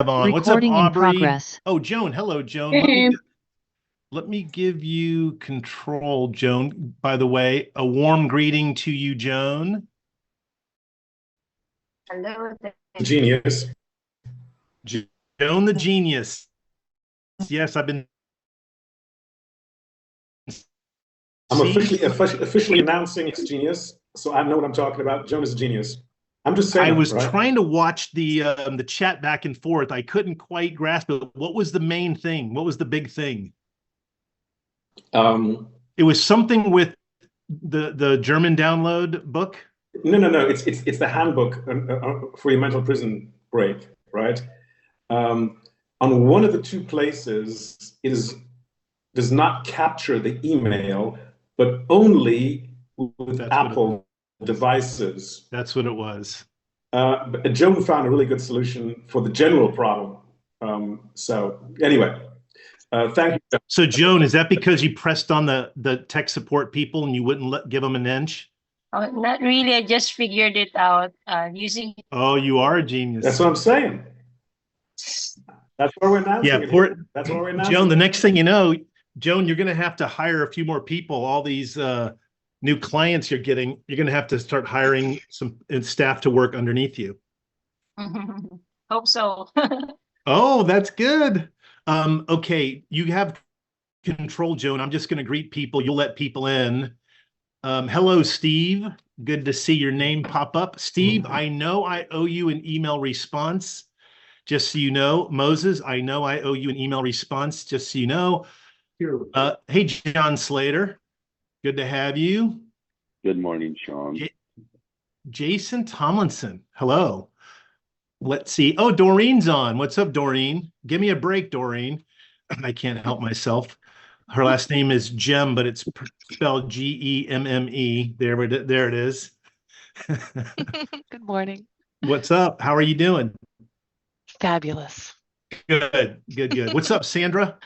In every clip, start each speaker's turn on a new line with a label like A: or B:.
A: on. What's up,
B: Recording in
A: Aubrey?
B: progress.
A: Oh, Joan. Hello, Joan.
C: Hey,
A: Let me give you control, Joan. By the way, a warm greeting to you, Joan.
C: hello there.
D: Genius.
A: Joan the genius. Yes, I've been.
D: I'm
A: See,
D: officially announcing it's genius, so I know what I'm talking about. Joan is a genius. I'm just saying,
A: I was
D: right?
A: trying to watch the chat back and forth. I couldn't quite grasp it. What was the main thing? What was the big thing?
D: Um,
A: It was something with the German download book.
D: no. It's the handbook for your mental prison break, right? On one of the two places, does not capture the email, but only with Apple devices.
A: That's what it was.
D: But Joan found a really good solution for the general problem. So anyway, thank you.
A: So, Joan, is that because you pressed on the tech support people and you wouldn't give them an inch?
C: Oh, not really. I just figured it out using.
A: Oh, you are a genius.
D: That's what I'm saying. That's where we're announcing
A: Yeah,
D: it. That's where we're announcing
A: Joan, the
D: it.
A: next thing you know, Joan, you're going to have to hire a few more people. All these new clients you're getting, you're going to have to start hiring some staff to work underneath you.
C: Hope so.
A: Oh, that's good. Okay, you have control, Joan. I'm just going to greet people. You'll let people in. Hello, Steve. Good to see your name pop up. Steve, I know I owe you an email response. Just so you know, Moses, I know I owe you an email response, just so you know. Hey, John Slater, good to have you.
E: Good morning, Sean.
A: Jason Tomlinson, hello. Let's see. Oh, Doreen's on. What's up, Doreen? Give me a break, Doreen. I can't help myself. Her last name is Gem, but it's spelled Gemme. There it is.
F: Good morning.
A: What's up? How are you doing?
F: Fabulous.
A: Good. What's up, Sandra?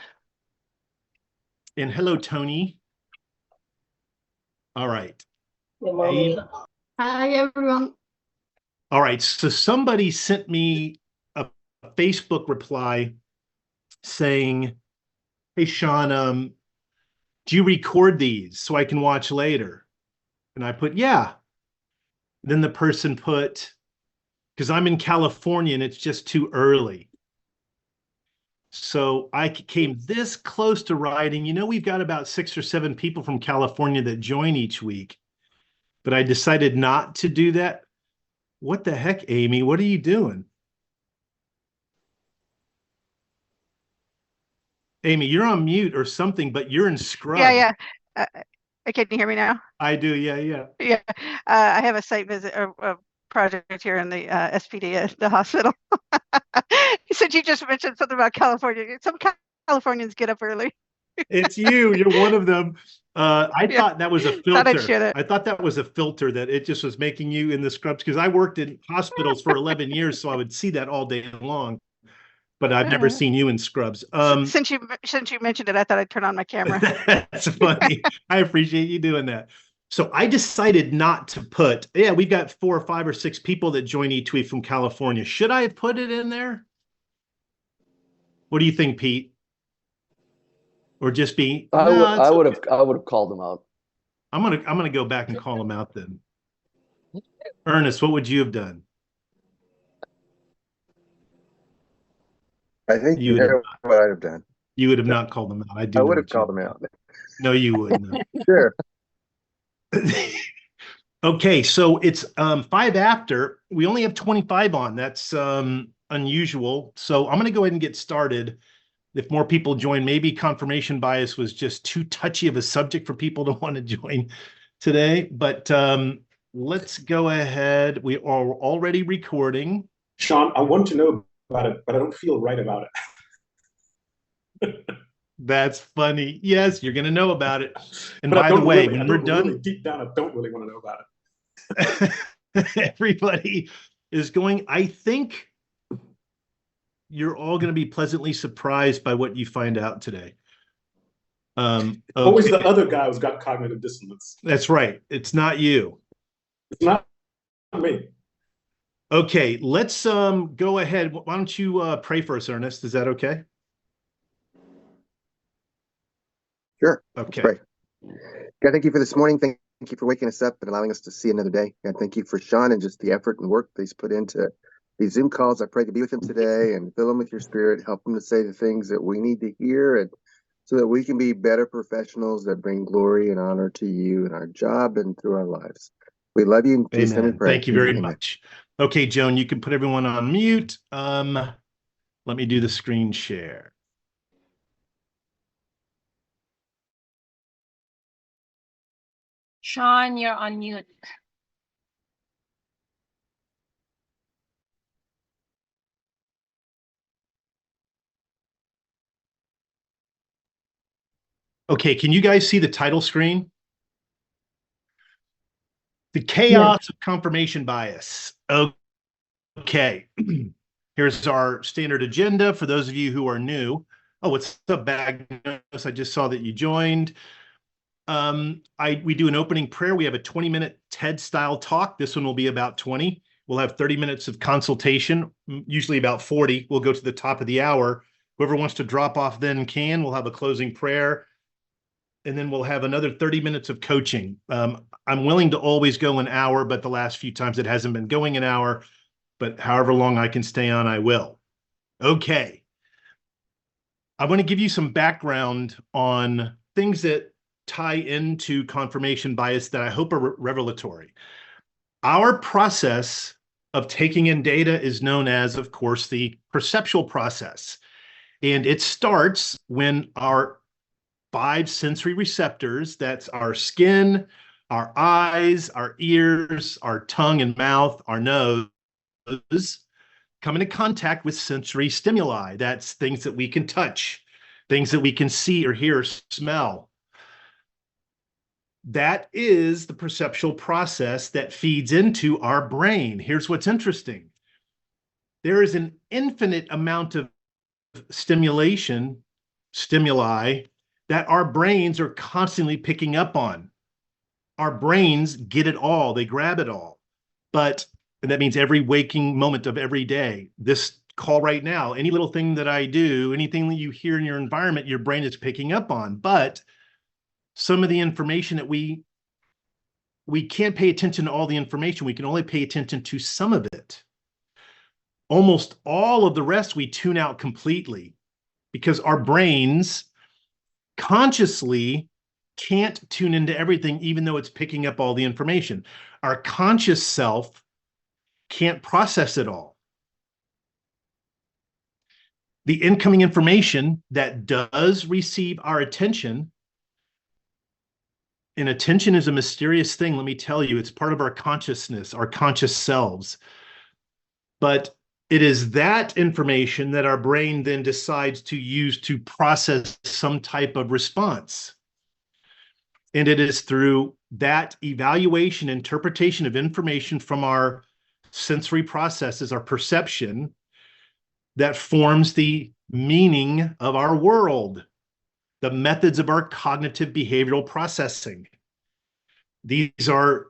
A: And hello, Tony. All right.
C: Good morning.
G: Hi, everyone.
A: All right. So somebody sent me a Facebook reply saying, hey, Sean, do you record these so I can watch later? And I put, yeah. Then the person put, because I'm in California and it's just too early. So I came this close to writing, we've got about 6 or 7 people from California that join each week, but I decided not to do that. What the heck, Amy? What are you doing? Amy, you're on mute or something, but you're in scrub.
F: Yeah. Can you hear me now?
A: I do. Yeah.
F: Yeah. I have a site visit or a project here in the SPD at the hospital. Since you just mentioned something about California, some Californians get up early.
A: It's you. You're one of them. I thought that was a filter.
F: Thought I'd share that.
A: I thought that was a filter that it just was making you in the scrubs because I worked in hospitals for 11 years, so I would see that all day long. But I've never seen you in scrubs.
F: Since you mentioned it, I thought I'd turn on my camera.
A: That's funny. I appreciate you doing that. So I decided not to put, we've got 4 or 5 or 6 people that join each week from California. Should I have put it in there? What do you think, Pete? Or just be?
H: I would have called them out.
A: I'm gonna go back and call them out then. Ernest, what would you have done?
I: I think you know what I'd have done.
A: You would have not called them out. I
I: would have called them out.
A: No, you wouldn't.
I: Sure.
A: Okay, so it's 5 after. We only have 25 on. That's unusual. So I'm going to go ahead and get started. If more people join, maybe confirmation bias was just too touchy of a subject for people to want to join today. But let's go ahead. We are already recording.
D: Sean, I want to know about it, but I don't feel right about it.
A: That's funny. Yes, you're going to know about it. And by the way, when we're done,
D: deep down, I don't really want to know about
A: it. Everybody is going. I think you're all going to be pleasantly surprised by what you find out today. Okay.
D: Always the other guy who's got cognitive dissonance.
A: That's right. It's not you.
D: It's not me.
A: Okay, let's go ahead. Why don't you pray for us, Ernest? Is that okay?
I: Sure. Let's
A: Okay.
I: pray. God, thank you for this morning. Thank you for waking us up and allowing us to see another day. God, thank you for Sean and just the effort and work that he's put into these Zoom calls. I pray to be with him today and fill him with your spirit, help him to say the things that we need to hear, and so that we can be better professionals that bring glory and honor to you in our job and through our lives. We love you. In Jesus' name we
A: Amen.
I: pray.
A: Thank you very
I: Amen.
A: much. Okay, Joan, you can put everyone on mute. Let me do the screen share.
C: Sean, you're on mute.
A: Okay, can you guys see the title screen? The chaos of confirmation bias. Okay, here's our standard agenda for those of you who are new. Oh, what's up, Magnus? I just saw that you joined. We do an opening prayer. We have a 20-minute TED style talk. This one will be about 20. We'll have 30 minutes of consultation, usually about 40. We'll go to the top of the hour. Whoever wants to drop off then can. We'll have a closing prayer. And then we'll have another 30 minutes of coaching. I'm willing to always go an hour, but the last few times it hasn't been going an hour. But however long I can stay on, I will. Okay. I want to give you some background on things that tie into confirmation bias that I hope are revelatory. Our process of taking in data is known as, of course, the perceptual process. And it starts when our 5 sensory receptors, that's our skin, our eyes, our ears, our tongue and mouth, our nose, come into contact with sensory stimuli. That's things that we can touch, things that we can see or hear or smell. That is the perceptual process that feeds into our brain. Here's what's interesting. There is an infinite amount of stimuli, that our brains are constantly picking up on. Our brains get it all, they grab it all. And that means every waking moment of every day, this call right now, any little thing that I do, anything that you hear in your environment, your brain is picking up on. But some of the information that we can't pay attention to all the information, we can only pay attention to some of it. Almost all of the rest we tune out completely because our brains consciously can't tune into everything, even though it's picking up all the information. Our conscious self can't process it all. The incoming information that does receive our attention, and attention is a mysterious thing, let me tell you, it's part of our consciousness, our conscious selves. But it is that information that our brain then decides to use to process some type of response. And it is through that evaluation, interpretation of information from our sensory processes, our perception, that forms the meaning of our world, the methods of our cognitive behavioral processing. These are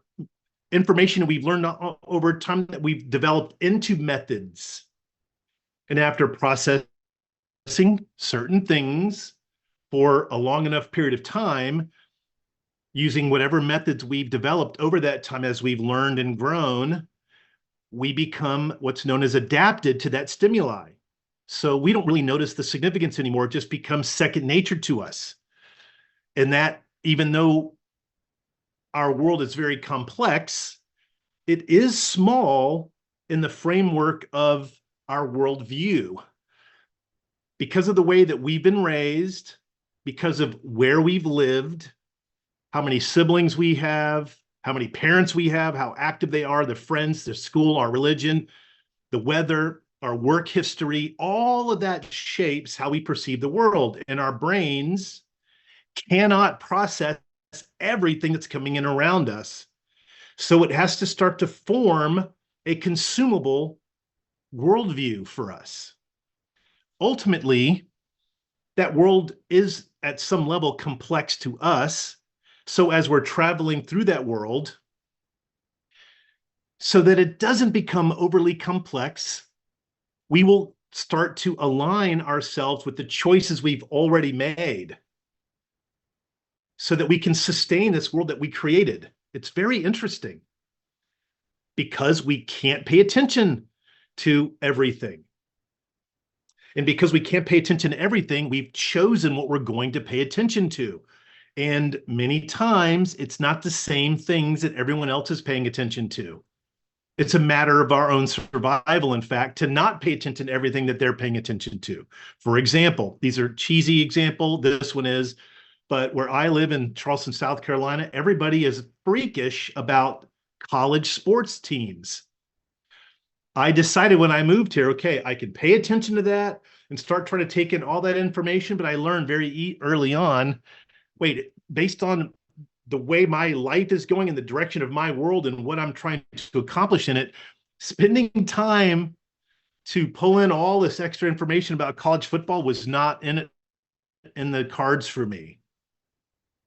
A: information we've learned over time that we've developed into methods. And after processing certain things for a long enough period of time, using whatever methods we've developed over that time as we've learned and grown, we become what's known as adapted to that stimuli. So we don't really notice the significance anymore. It just becomes second nature to us. And that, even though our world is very complex, it is small in the framework of our worldview. Because of the way that we've been raised, because of where we've lived, how many siblings we have, how many parents we have, how active they are, the friends, the school, our religion, the weather, our work history, all of that shapes how we perceive the world. And our brains cannot process everything that's coming in around us. So it has to start to form a consumable worldview for us. Ultimately, that world is at some level complex to us. So as we're traveling through that world, so that it doesn't become overly complex. We will start to align ourselves with the choices we've already made so that we can sustain this world that we created. It's very interesting because we can't pay attention to everything. And because we can't pay attention to everything, we've chosen what we're going to pay attention to. And many times it's not the same things that everyone else is paying attention to. It's a matter of our own survival, in fact, to not pay attention to everything that they're paying attention to. For example, these are cheesy example, this one is, but where I live in Charleston, South Carolina, everybody is freakish about college sports teams. I decided when I moved here, okay, I could pay attention to that and start trying to take in all that information, but I learned very early on, wait, based on the way my life is going in the direction of my world and what I'm trying to accomplish in it, spending time to pull in all this extra information about college football was not in the cards for me.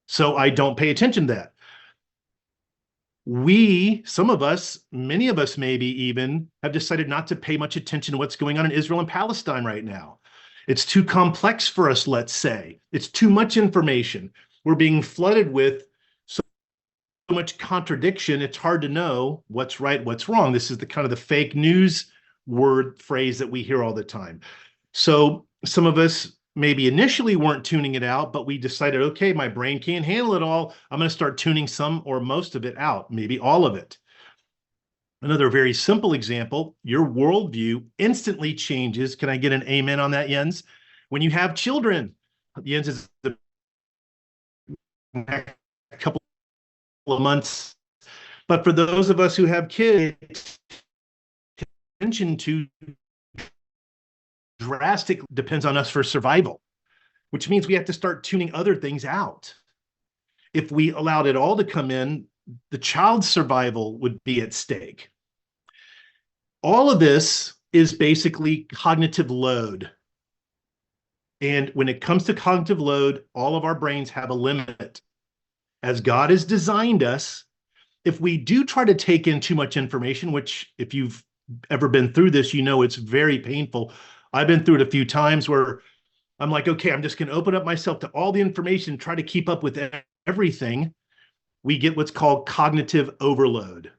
A: So I don't pay attention to that. Some of us, many of us maybe even, have decided not to pay much attention to what's going on in Israel and Palestine right now. It's too complex for us, let's say. It's too much information. We're being flooded with so much contradiction, it's hard to know what's right, what's wrong. This is the kind of the fake news phrase that we hear all the time. So some of us maybe initially weren't tuning it out, but we decided, okay, my brain can't handle it all. I'm going to start tuning some or most of it out, maybe all of it. Another very simple example, your worldview instantly changes. Can I get an amen on that, Jens? When you have children, Jens is the next couple of months. But for those of us who have kids, attention to drastically depends on us for survival, which means we have to start tuning other things out. If we allowed it all to come in, the child's survival would be at stake. All of this is basically cognitive load. And when it comes to cognitive load, all of our brains have a limit. As God has designed us, if we do try to take in too much information, which if you've ever been through this, you know it's very painful. I've been through it a few times where I'm like, okay, I'm just going to open up myself to all the information, try to keep up with everything. We get what's called cognitive overload.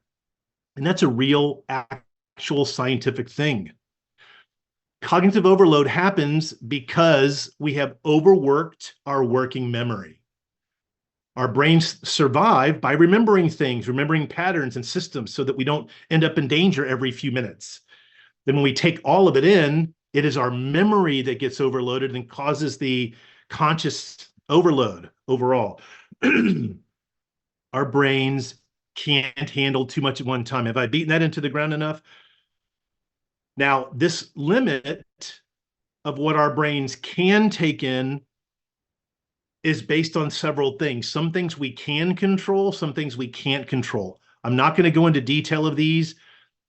A: And that's a real, actual scientific thing. Cognitive overload happens because we have overworked our working memory. Our brains survive by remembering things, remembering patterns and systems so that we don't end up in danger every few minutes. Then when we take all of it in, it is our memory that gets overloaded and causes the conscious overload overall. Our brains can't handle too much at one time. Have I beaten that into the ground enough? Now, this limit of what our brains can take in is based on several things. Some things we can control, some things we can't control. I'm not going to go into detail of these,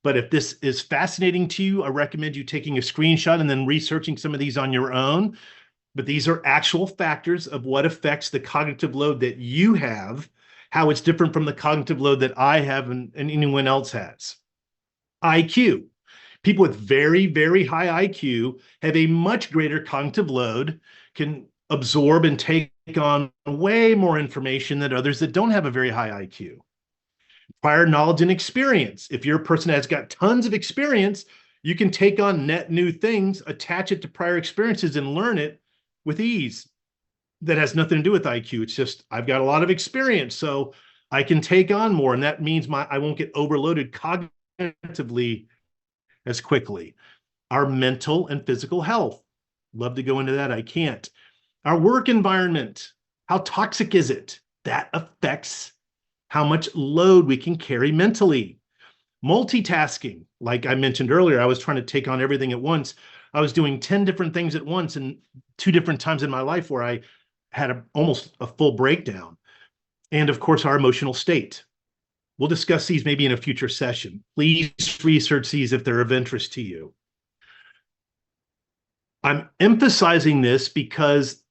A: but if this is fascinating to you, I recommend you taking a screenshot and then researching some of these on your own. But these are actual factors of what affects the cognitive load that you have, how it's different from the cognitive load that I have and anyone else has. IQ. People with very, very high IQ have a much greater cognitive load, can absorb and take on way more information than others that don't have a very high IQ. Prior knowledge and experience. If you're a person that's got tons of experience, you can take on net new things, attach it to prior experiences and learn it with ease. That has nothing to do with IQ. It's just, I've got a lot of experience, so I can take on more. And that means I won't get overloaded cognitively as quickly. Our mental and physical health. Love to go into that. I can't. Our work environment. How toxic is it? That affects how much load we can carry mentally. Multitasking. Like I mentioned earlier, I was trying to take on everything at once. I was doing 10 different things at once and 2 different times in my life where I had almost a full breakdown. And of course, our emotional state. We'll discuss these maybe in a future session. Please research these if they're of interest to you. I'm emphasizing this because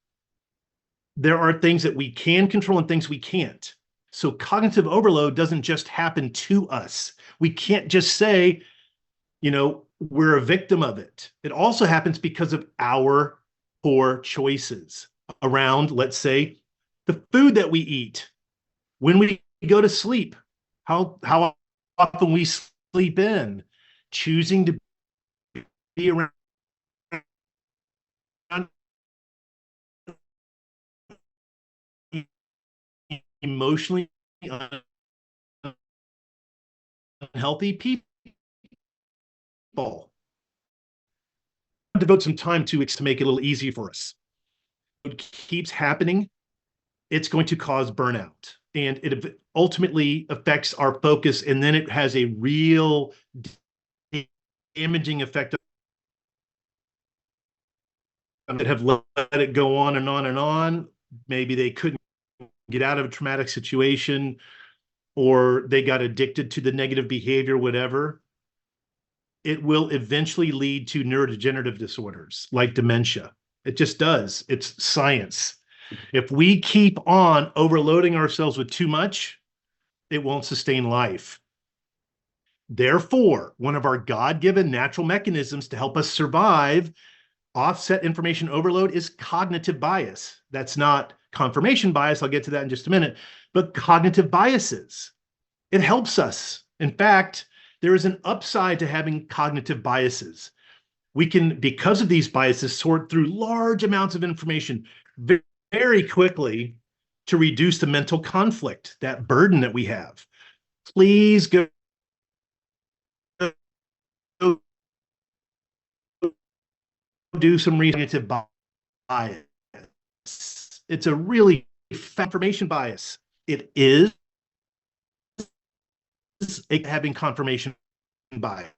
A: there are things that we can control and things we can't. So cognitive overload doesn't just happen to us. We can't just say, you know, we're a victim of it. It also happens because of our poor choices around, let's say, the food that we eat, when we go to sleep, how often we sleep in, choosing to be around emotionally unhealthy people. Devote some time to make it a little easier for us. It keeps happening, it's going to cause burnout, and it ultimately affects our focus, and then it has a real damaging effect that have let it go on and on and on. Maybe they couldn't get out of a traumatic situation, or they got addicted to the negative behavior, whatever. It will eventually lead to neurodegenerative disorders like dementia. It just does. It's science. If we keep on overloading ourselves with too much, it won't sustain life. Therefore, one of our God-given natural mechanisms to help us survive offset information overload is cognitive bias. That's not confirmation bias. I'll get to that in just a minute, but cognitive biases. It helps us. In fact, there is an upside to having cognitive biases. We can, because of these biases, sort through large amounts of information very quickly to reduce the mental conflict, that burden that we have. Please go do some cognitive bias. It's a really confirmation bias. It is having confirmation bias.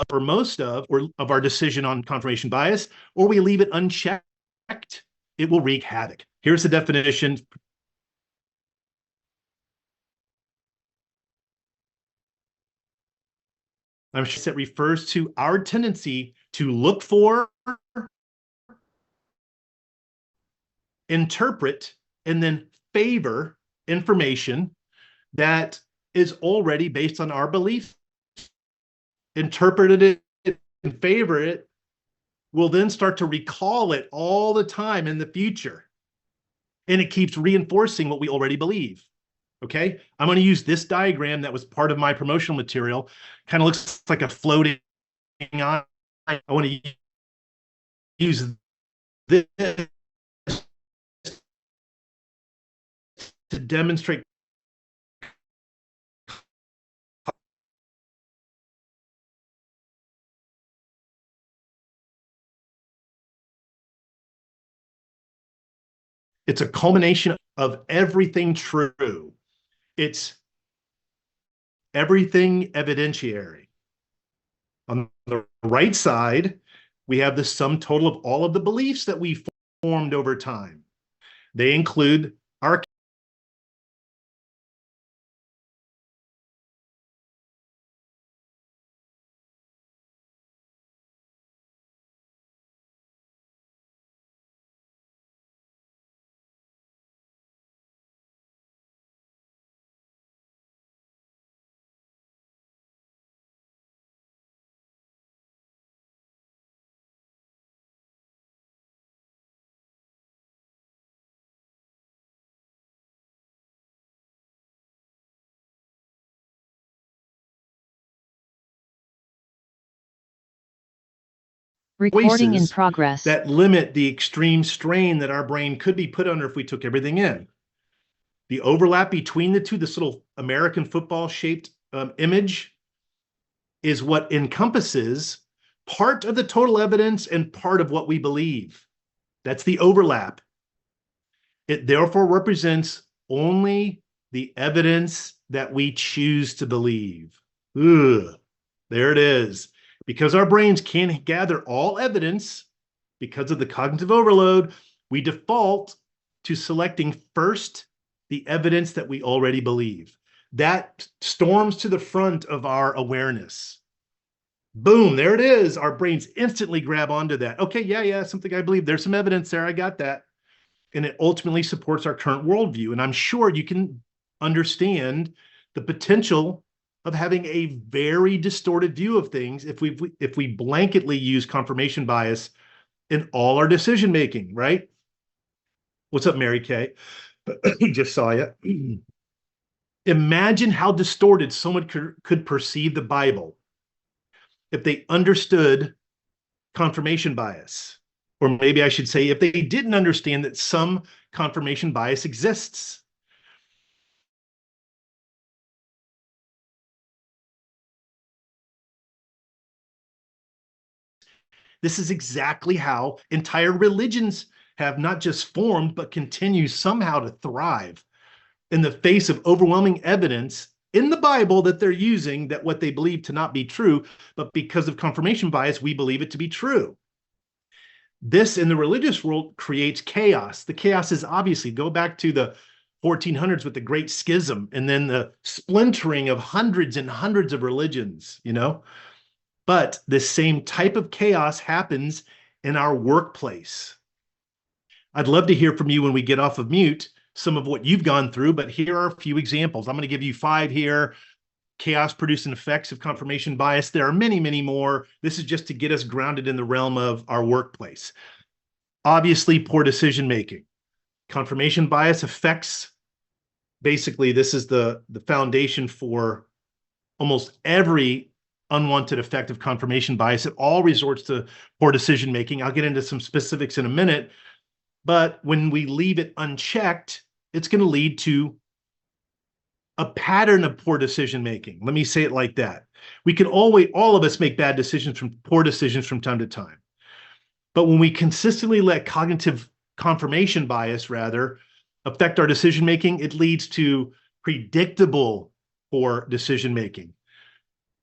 A: For most of our decision on confirmation bias, or we leave it unchecked, it will wreak havoc. Here's the definition. I'm sure that refers to our tendency to look for, interpret, and then favor information that is already based on our beliefs. Interpreted it and favor it, will then start to recall it all the time in the future. And it keeps reinforcing what we already believe. Okay, I'm going to use this diagram that was part of my promotional material. Kind of looks like a floating eye. I want to use this to demonstrate it's a culmination of everything true. It's everything evidentiary. On the right side, we have the sum total of all of the beliefs that we formed over time. They include our
B: Recording in
A: choices
B: progress.
A: that limit the extreme strain that our brain could be put under if we took everything in. The overlap between the two, this little American football shaped image, is what encompasses part of the total evidence and part of what we believe. That's the overlap. It therefore represents only the evidence that we choose to believe. Ugh, there it is. Because our brains can't gather all evidence, because of the cognitive overload, we default to selecting first the evidence that we already believe. That storms to the front of our awareness. Boom, there it is. Our brains instantly grab onto that. Okay, yeah, something I believe. There's some evidence there. I got that. and it ultimately supports our current worldview. And I'm sure you can understand the potential of having a very distorted view of things if we blanketly use confirmation bias in all our decision making, right? What's up, Mary Kay? Just saw you. Imagine how distorted someone could perceive the Bible if they understood confirmation bias. Or maybe I should say, if they didn't understand that some confirmation bias exists. This is exactly how entire religions have not just formed, but continue somehow to thrive in the face of overwhelming evidence in the Bible that they're using that what they believe to not be true, but because of confirmation bias, we believe it to be true. This in the religious world creates chaos. The chaos is obviously, go back to the 1400s with the Great Schism and then the splintering of hundreds and hundreds of religions, you know? But this same type of chaos happens in our workplace. I'd love to hear from you when we get off of mute, some of what you've gone through, but here are a few examples. I'm going to give you 5 here. Chaos producing effects of confirmation bias. There are many, many more. This is just to get us grounded in the realm of our workplace. Obviously, poor decision making. Confirmation bias affects, basically, this is the foundation for almost every unwanted effect of confirmation bias. It all resorts to poor decision making. I'll get into some specifics in a minute, but when we leave it unchecked, it's going to lead to a pattern of poor decision making. Let me say it like that. We can always, all of us make bad decisions from poor decisions from time to time. But when we consistently let cognitive confirmation bias, rather, affect our decision making, it leads to predictable poor decision making.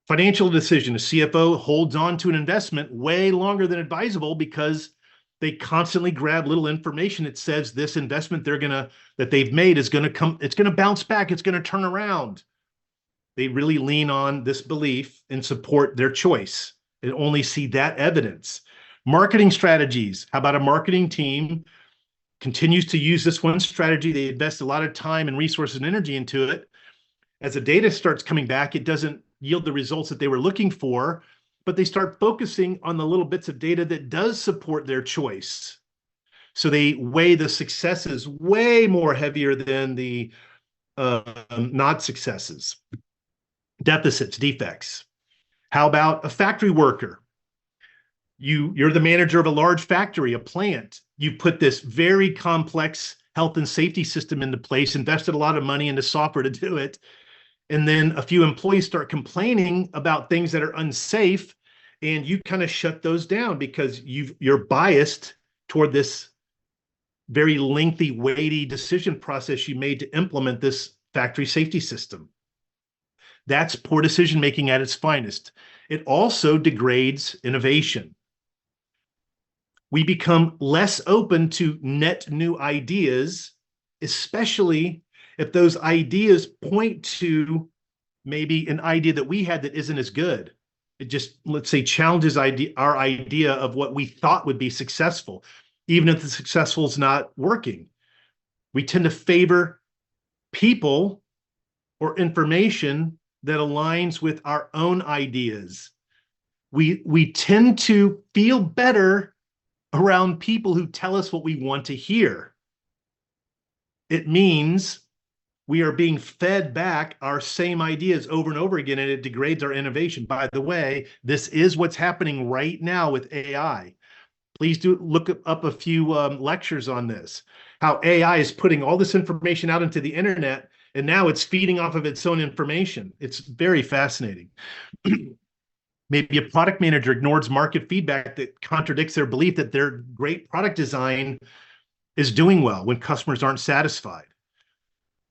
A: Financial decision, a CFO holds on to an investment way longer than advisable because they constantly grab little information that says this investment that they've made is going to come, it's going to bounce back, it's going to turn around. They really lean on this belief and support their choice and only see that evidence. Marketing strategies. How about a marketing team continues to use this one strategy? They invest a lot of time and resources and energy into it. As the data starts coming back, it doesn't yield the results that they were looking for, but they start focusing on the little bits of data that does support their choice. So they weigh the successes way more heavier than the not successes. Deficits, defects. How about a factory worker? You're the manager of a large factory, a plant. You put this very complex health and safety system into place, invested a lot of money into software to do it. And then a few employees start complaining about things that are unsafe, and you kind of shut those down because you're biased toward this very lengthy, weighty decision process you made to implement this factory safety system. That's poor decision-making at its finest. It also degrades innovation. We become less open to net new ideas, especially if those ideas point to maybe an idea that we had that isn't as good. It just, let's say, challenges our idea of what we thought would be successful, even if the successful is not working. We tend to favor people or information that aligns with our own ideas. We tend to feel better around people who tell us what we want to hear. It means we are being fed back our same ideas over and over again, and it degrades our innovation. By the way, this is what's happening right now with AI. Please do look up a few lectures on this, how AI is putting all this information out into the internet, and now it's feeding off of its own information. It's very fascinating. Maybe a product manager ignores market feedback that contradicts their belief that their great product design is doing well when customers aren't satisfied.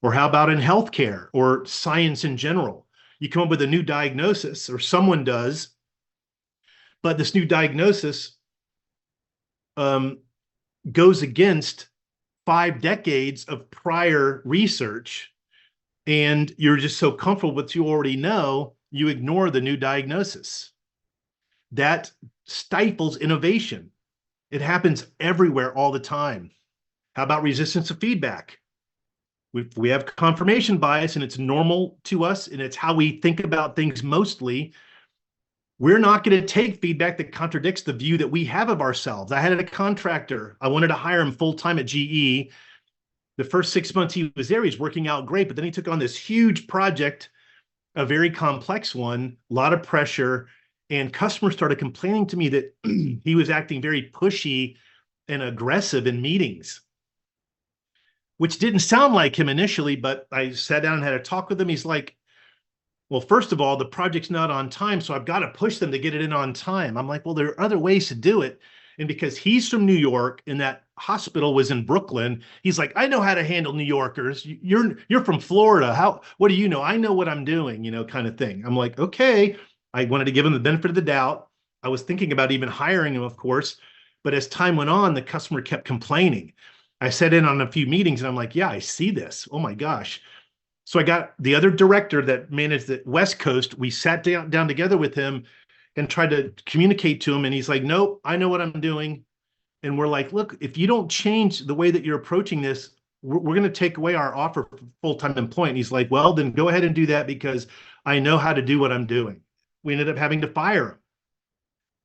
A: Or how about in healthcare or science in general? You come up with a new diagnosis, or someone does, but this new diagnosis goes against 5 decades of prior research, and you're just so comfortable with what you already know, you ignore the new diagnosis. That stifles innovation. It happens everywhere all the time. How about resistance to feedback? We have confirmation bias, and it's normal to us, and it's how we think about things mostly. We're not going to take feedback that contradicts the view that we have of ourselves. I had a contractor. I wanted to hire him full-time at GE. The first 6 months he was there, he's working out great, but then he took on this huge project, a very complex one, a lot of pressure, and customers started complaining to me that he was acting very pushy and aggressive in meetings, which didn't sound like him initially, but I sat down and had a talk with him. He's like, well, first of all, the project's not on time, so I've got to push them to get it in on time. I'm like, well, there are other ways to do it. And because he's from New York and that hospital was in Brooklyn, he's like, I know how to handle New Yorkers. You're from Florida. What do you know? I know what I'm doing, kind of thing. I'm like, okay. I wanted to give him the benefit of the doubt. I was thinking about even hiring him, of course. But as time went on, the customer kept complaining. I sat in on a few meetings and I'm like, yeah, I see this. Oh my gosh. So I got the other director that managed the West Coast. We sat down together with him and tried to communicate to him. And he's like, nope, I know what I'm doing. And we're like, look, if you don't change the way that you're approaching this, we're going to take away our offer for full-time employment. And he's like, well, then go ahead and do that because I know how to do what I'm doing. We ended up having to fire him.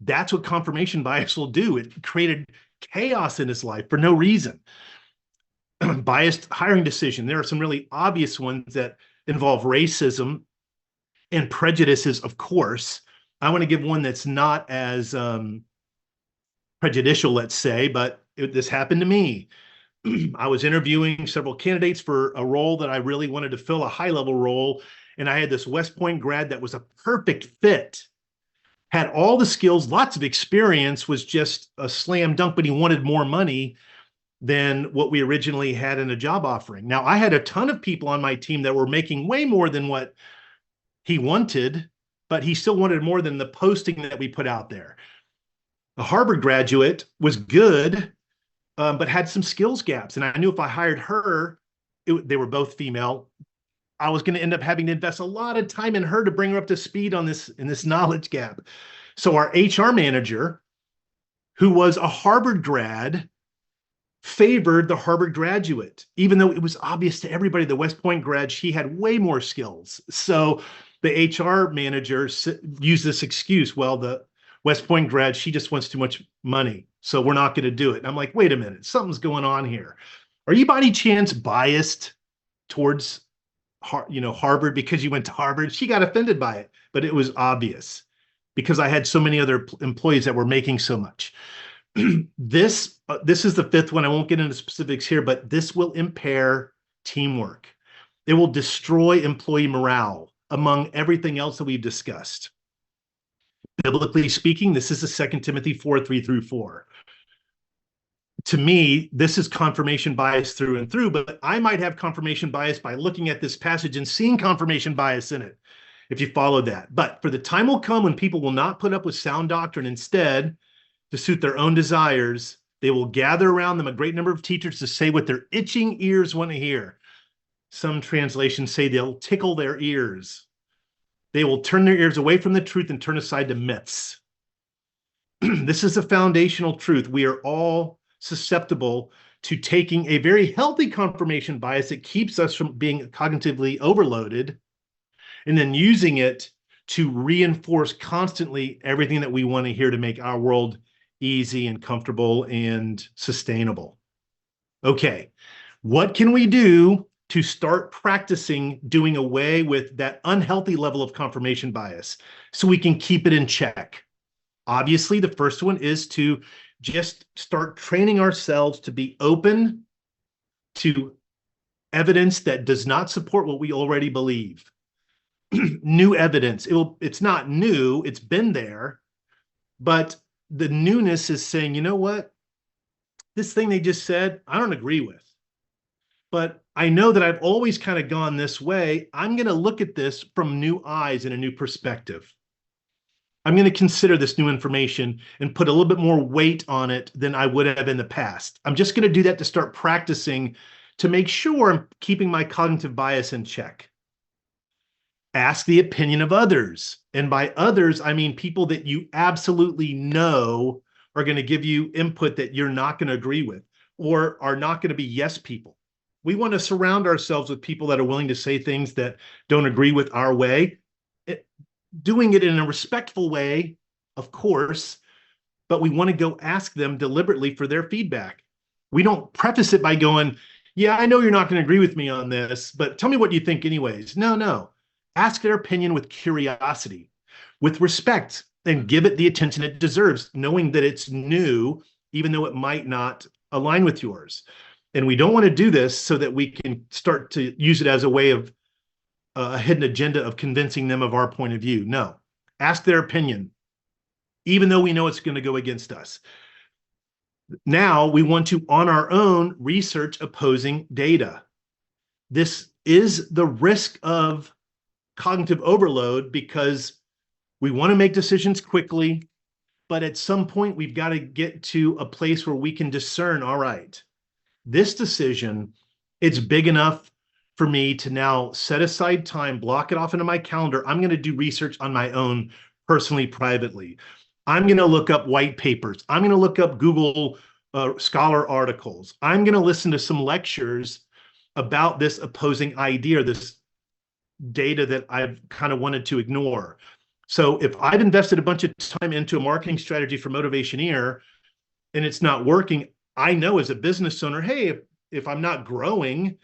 A: That's what confirmation bias will do. It created chaos in his life for no reason. Biased hiring decision. There are some really obvious ones that involve racism and prejudices, of course. I want to give one that's not as prejudicial, let's say, but this happened to me. I was interviewing several candidates for a role that I really wanted to fill, a high-level role, and I had this West Point grad that was a perfect fit, had all the skills, lots of experience, was just a slam dunk, but he wanted more money than what we originally had in a job offering. Now, I had a ton of people on my team that were making way more than what he wanted, but he still wanted more than the posting that we put out there. A Harvard graduate was good, but had some skills gaps. And I knew if I hired her, they were both female, I was going to end up having to invest a lot of time in her to bring her up to speed on this knowledge gap. So our HR manager, who was a Harvard grad, favored the Harvard graduate, even though it was obvious to everybody, the West Point grad, she had way more skills. So the HR manager used this excuse, well, the West Point grad, she just wants too much money, so we're not going to do it. And I'm like, wait a minute, something's going on here. Are you by any chance biased towards Harvard because you went to Harvard? She got offended by it, but it was obvious because I had so many other employees that were making so much. This is the fifth one. I won't get into specifics here, but this will impair teamwork. It will destroy employee morale, among everything else that we've discussed. Biblically speaking, this is the 2 Timothy 4:3-4. To me, this is confirmation bias through and through, but I might have confirmation bias by looking at this passage and seeing confirmation bias in it, if you follow that. But for the time will come when people will not put up with sound doctrine. Instead, to suit their own desires, they will gather around them a great number of teachers to say what their itching ears want to hear. Some translations say they'll tickle their ears. They will turn their ears away from the truth and turn aside to myths. This is a foundational truth. We are all susceptible to taking a very healthy confirmation bias that keeps us from being cognitively overloaded and then using it to reinforce constantly everything that we want to hear to make our world easy and comfortable and sustainable. Okay, what can we do to start practicing doing away with that unhealthy level of confirmation bias so we can keep it in check? Obviously, the first one is to just start training ourselves to be open to evidence that does not support what we already believe. New evidence. It's not new, it's been there, but the newness is saying, you know what? This thing they just said, I don't agree with. But I know that I've always kind of gone this way. I'm going to look at this from new eyes and a new perspective. I'm going to consider this new information and put a little bit more weight on it than I would have in the past. I'm just going to do that to start practicing to make sure I'm keeping my cognitive bias in check. Ask the opinion of others. And by others, I mean people that you absolutely know are going to give you input that you're not going to agree with. or are not going to be yes people. We want to surround ourselves with people that are willing to say things that don't agree with our way, doing it in a respectful way, of course, but we want to go ask them deliberately for their feedback. We don't preface it by going, yeah, I know you're not going to agree with me on this, but tell me what you think anyways. No. Ask their opinion with curiosity, with respect, and give it the attention it deserves, knowing that it's new, even though it might not align with yours. And we don't want to do this so that we can start to use it as a way of a hidden agenda of convincing them of our point of view. No, ask their opinion, even though we know it's going to go against us. Now we want to, on our own, research opposing data. This is the risk of cognitive overload because we want to make decisions quickly, but at some point we've got to get to a place where we can discern, all right, this decision, it's big enough for me to now set aside time, block it off into my calendar. I'm going to do research on my own, personally, privately. I'm going to look up white papers. I'm going to look up Google Scholar articles. I'm going to listen to some lectures about this opposing idea, this data that I've kind of wanted to ignore. So if I've invested a bunch of time into a marketing strategy for Motivationeer and it's not working, I know as a business owner, hey, if I'm not growing,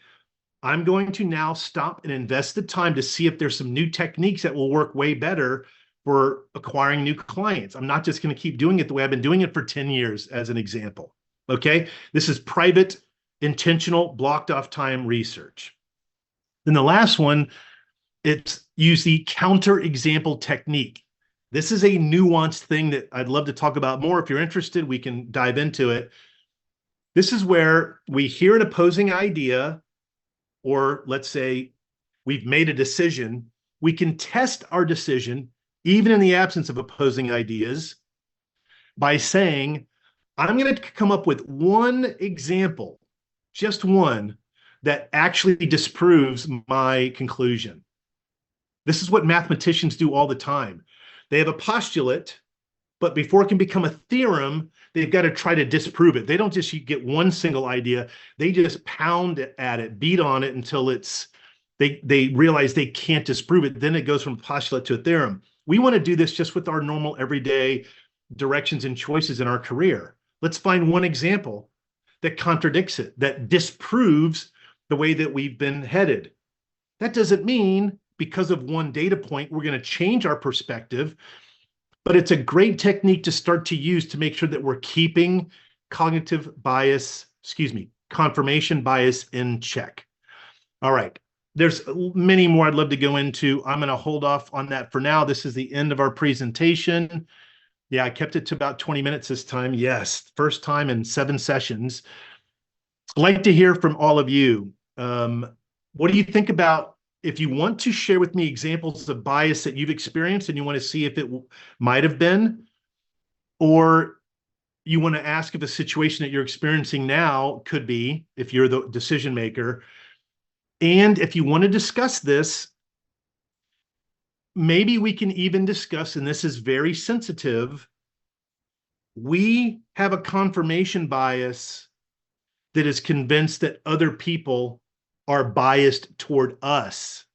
A: I'm going to now stop and invest the time to see if there's some new techniques that will work way better for acquiring new clients. I'm not just going to keep doing it the way I've been doing it for 10 years as an example. Okay. This is private, intentional, blocked off time research. Then the last one, it's use the counterexample technique. This is a nuanced thing that I'd love to talk about more. If you're interested, we can dive into it. This is where we hear an opposing idea, or let's say we've made a decision. We can test our decision, even in the absence of opposing ideas, by saying, I'm going to come up with one example, just one, that actually disproves my conclusion. This is what mathematicians do all the time. They have a postulate, but before it can become a theorem, they've got to try to disprove it. They don't just get one single idea. They just pound at it, beat on it until they realize they can't disprove it. Then it goes from a postulate to a theorem. We want to do this just with our normal everyday directions and choices in our career. Let's find one example that contradicts it, that disproves the way that we've been headed. That doesn't mean because of one data point, we're going to change our perspective, but it's a great technique to start to use to make sure that we're keeping confirmation bias in check. All right. There's many more I'd love to go into. I'm going to hold off on that for now. This is the end of our presentation. Yeah, I kept it to about 20 minutes this time. Yes, first time in 7 sessions. I'd like to hear from all of you. What do you think about, if you want to share with me examples of bias that you've experienced and you want to see if it might have been, or you want to ask if a situation that you're experiencing now could be, if you're the decision maker. And if you want to discuss this, maybe we can even discuss, and this is very sensitive, we have a confirmation bias that is convinced that other people are biased toward us.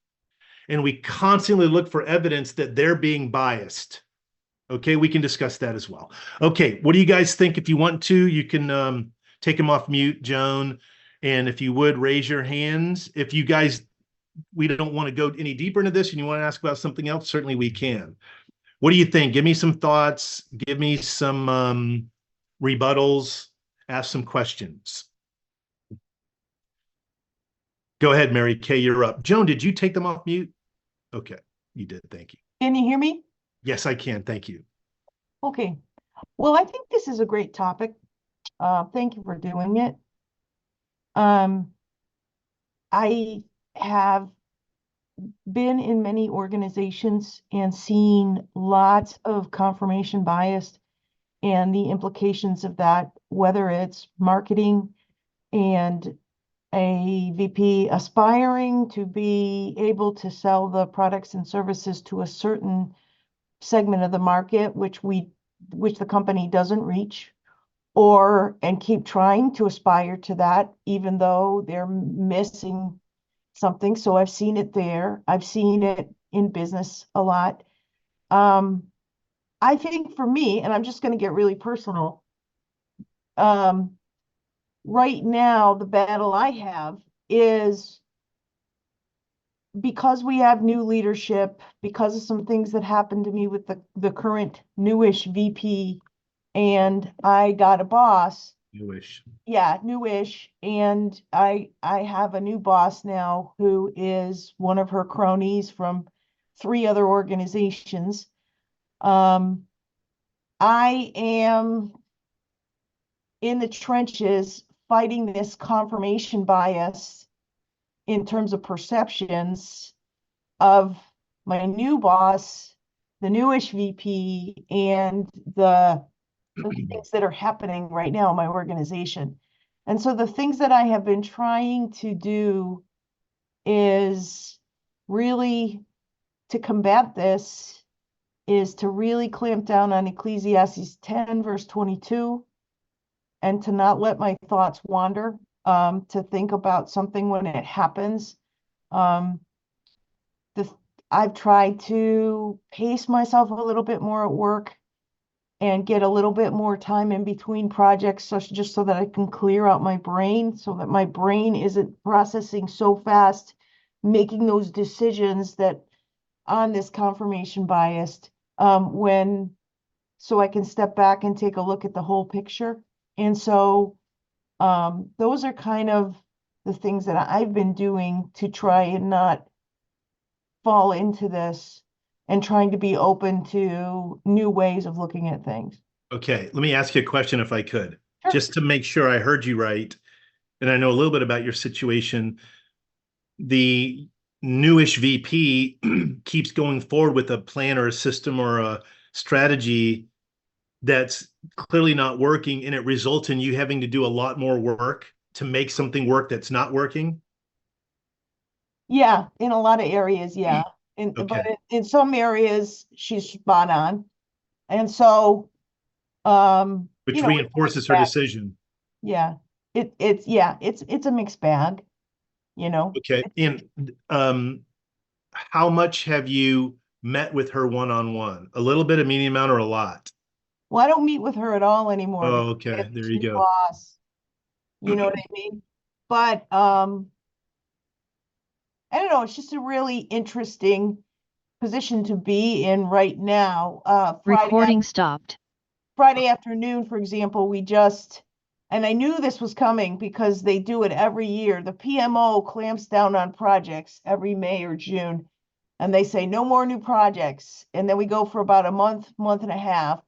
A: And we constantly look for evidence that they're being biased. Okay, we can discuss that as well. Okay, what do you guys think? If you want to, you can take them off mute, Joan. And if you would, raise your hands. If you guys, we don't want to go any deeper into this and you want to ask about something else, certainly we can. What do you think? Give me some thoughts. Give me some rebuttals. Ask some questions. Go ahead, Mary Kay, you're up. Joan, did you take them off mute? Okay, you did. Thank you.
J: Can you hear me?
A: Yes, I can. Thank you.
J: Okay. Well, I think this is a great topic. Thank you for doing it. I have been in many organizations and seen lots of confirmation bias and the implications of that, whether it's marketing and a VP aspiring to be able to sell the products and services to a certain segment of the market, which the company doesn't reach, and keep trying to aspire to that, even though they're missing something. So I've seen it there. I've seen it in business a lot. I think for me, and I'm just going to get really personal, right now, the battle I have is because we have new leadership, because of some things that happened to me with the current newish VP, and I got a boss.
A: Newish.
J: Yeah, newish. And I have a new boss now who is one of her cronies from 3 other organizations. I am in the trenches fighting this confirmation bias in terms of perceptions of my new boss, the newish VP, and the things that are happening right now in my organization. And so the things that I have been trying to do is really to combat this is to really clamp down on Ecclesiastes 10, verse 22, and to not let my thoughts wander, to think about something when it happens. I've tried to pace myself a little bit more at work and get a little bit more time in between projects, just so that I can clear out my brain, so that my brain isn't processing so fast, making those decisions that on this confirmation bias, so I can step back and take a look at the whole picture. And so those are kind of the things that I've been doing to try and not fall into this, and trying to be open to new ways of looking at things.
A: Okay, let me ask you a question if I could,
J: Sure.
A: just to make sure I heard you right. And I know a little bit about your situation. The newish VP keeps going forward with a plan or a system or a strategy that's clearly not working, and it results in you having to do a lot more work to make something work that's not working.
J: Yeah, in a lot of areas, yeah. But
A: Okay.
J: in some areas, she's spot on. And so,
A: Which
J: you know,
A: reinforces her decision.
J: yeah, it's a mixed bag, you know.
A: Okay. And how much have you met with her one-on-one? A little bit, a medium amount, or a lot?
J: Well, I don't meet with her at all anymore.
A: Oh,
J: because I
A: okay.
J: have
A: There
J: this
A: you
J: new
A: go.
J: boss. You know what I mean? But I don't know, it's just a really interesting position to be in right now.
B: Recording stopped.
J: Friday afternoon, for example, and I knew this was coming because they do it every year. The PMO clamps down on projects every May or June, and they say no more new projects. And then we go for about a month and a half.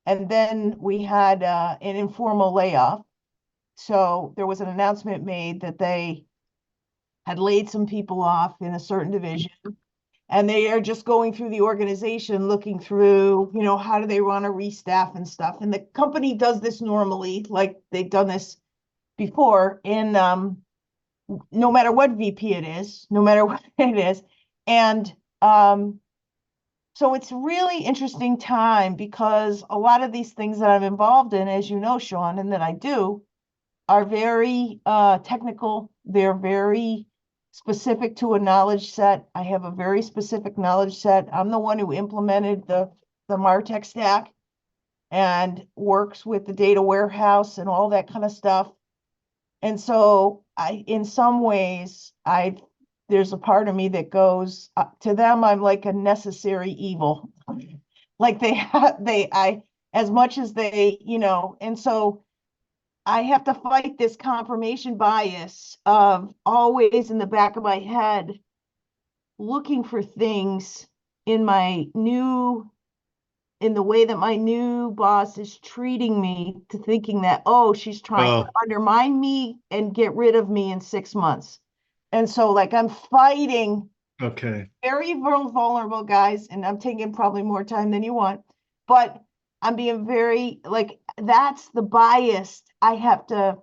J: And then we had an informal layoff. So there was an announcement made that they had laid some people off in a certain division. And they are just going through the organization, looking through, how do they want to restaff and stuff. And the company does this normally, like they've done this before, in no matter what VP it is, no matter what it is. And so it's really interesting time, because a lot of these things that I'm involved in, as you know, Sean, and that I do, are very technical. They're very specific to a knowledge set. I have a very specific knowledge set. I'm the one who implemented the MarTech stack and works with the data warehouse and all that kind of stuff. And so in some ways, there's a part of me that goes, to them, I'm like a necessary evil. Like as much as they, and so I have to fight this confirmation bias of always in the back of my head, looking for things in the way that my new boss is treating me, to thinking that, she's trying to undermine me and get rid of me in 6 months. And so like I'm fighting.
A: Okay.
J: Very vulnerable, guys, and I'm taking probably more time than you want, but I'm being very, like, that's the bias I have to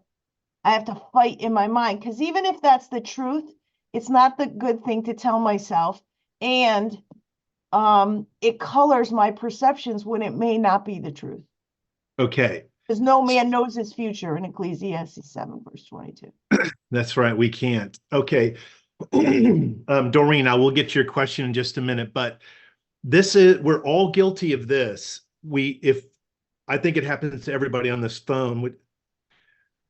J: fight in my mind, because even if that's the truth, it's not the good thing to tell myself, and it colors my perceptions when it may not be the truth.
A: Okay.
J: Because no man knows his future in Ecclesiastes 7, verse 22.
A: That's right. We can't. Okay. Doreen, I will get to your question in just a minute, but we're all guilty of this. I think it happens to everybody on this phone.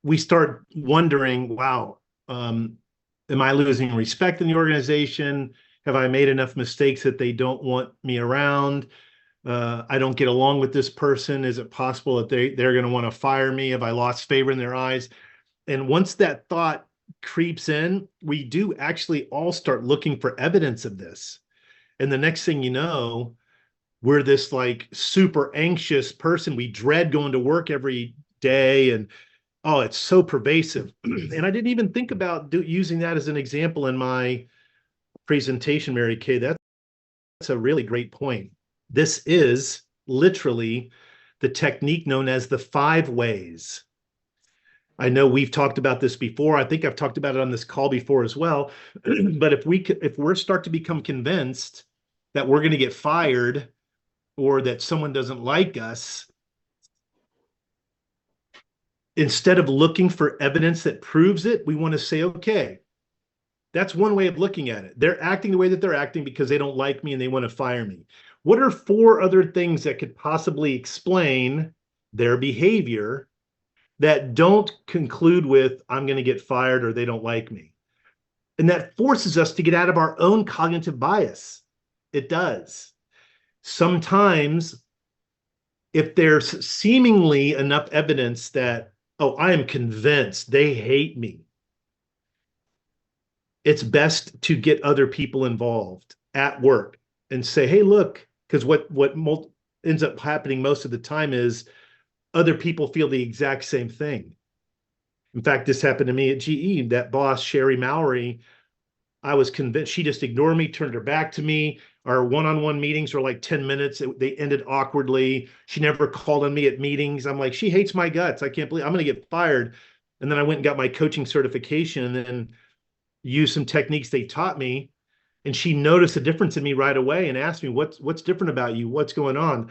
A: We start wondering, wow, am I losing respect in the organization? Have I made enough mistakes that they don't want me around? I don't get along with this person. Is it possible that they're going to want to fire me? Have I lost favor in their eyes? And once that thought creeps in, we do actually all start looking for evidence of this. And the next thing you know, we're this like super anxious person. We dread going to work every day. And oh, it's so pervasive. And I didn't even think about using that as an example in my presentation, Mary Kay. That's a really great point. This is literally the technique known as the 5 ways. I know we've talked about this before. I think I've talked about it on this call before as well. But if we're start to become convinced that we're going to get fired or that someone doesn't like us, instead of looking for evidence that proves it, we want to say, okay, that's one way of looking at it. They're acting the way that they're acting because they don't like me and they want to fire me. What are 4 other things that could possibly explain their behavior that don't conclude with, I'm going to get fired or they don't like me? And that forces us to get out of our own cognitive bias. It does. Sometimes, if there's seemingly enough evidence that, oh, I am convinced they hate me, it's best to get other people involved at work and say, hey, look, because what ends up happening most of the time is other people feel the exact same thing. In fact, this happened to me at GE. That boss, Sherry Mallory, I was convinced she just ignored me, turned her back to me. Our one-on-one meetings were like 10 minutes. They ended awkwardly. She never called on me at meetings. I'm like, she hates my guts. I can't believe I'm going to get fired. And then I went and got my coaching certification and then used some techniques they taught me. And she noticed a difference in me right away and asked me, what's different about you? What's going on?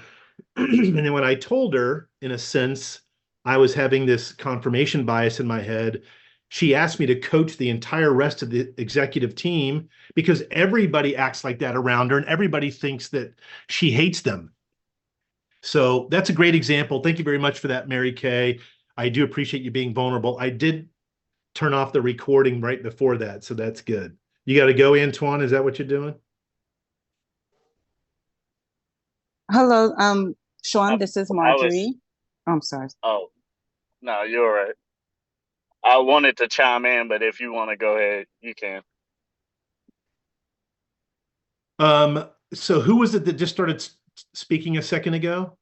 A: And then when I told her, in a sense, I was having this confirmation bias in my head, she asked me to coach the entire rest of the executive team because everybody acts like that around her and everybody thinks that she hates them. So that's a great example. Thank you very much for that, Mary Kay. I do appreciate you being vulnerable. I did turn off the recording right before that, so that's good. You got to go, Antoine. Is that what you're doing?
K: Hello, Sean, this is Marjorie. I'm sorry.
L: Oh, no, you're all right. I wanted to chime in, but if you want to go ahead, you can.
A: So who was it that just started speaking a second ago?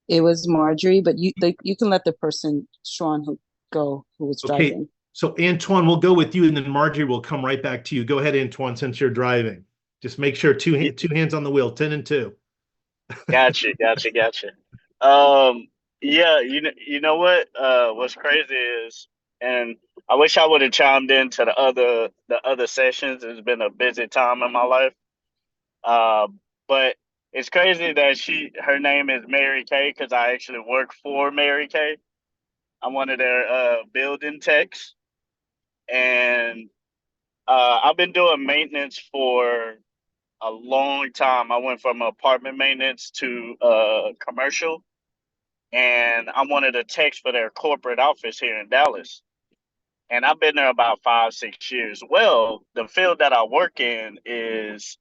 K: It was Marjorie, but you can let the person, Sean, who was driving.
A: Okay, so Antoine, we'll go with you, and then Marjorie will come right back to you. Go ahead, Antoine, since you're driving. Just make sure two hands on the wheel, 10 and 2.
L: Gotcha. Yeah, you know what? What's crazy is, and I wish I would have chimed into the other sessions. It's been a busy time in my life. But it's crazy that her name is Mary Kay because I actually work for Mary Kay. I'm one of their building techs, and I've been doing maintenance for a long time. I went from apartment maintenance to commercial, and I'm one of the techs for their corporate office here in Dallas. And I've been there about 5-6 years. Well, the field that I work in is,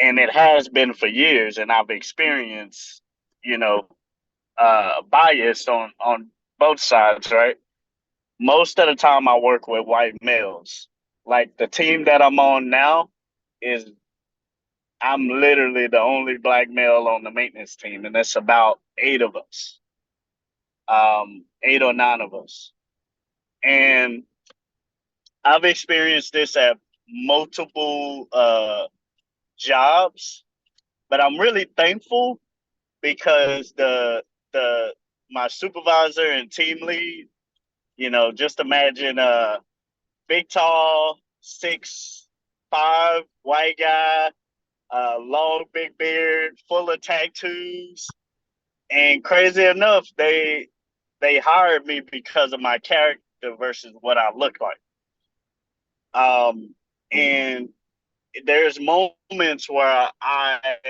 L: and it has been for years, and I've experienced, bias on both sides, right? Most of the time I work with white males. Like the team that I'm on now I'm literally the only black male on the maintenance team, and that's about 8 of us, 8 or 9 of us. And I've experienced this at multiple jobs, but I'm really thankful because my supervisor and team lead, just imagine a big, tall, 6'5" white guy, long, big beard, full of tattoos. And crazy enough, they hired me because of my character versus what I look like. And there's moments where I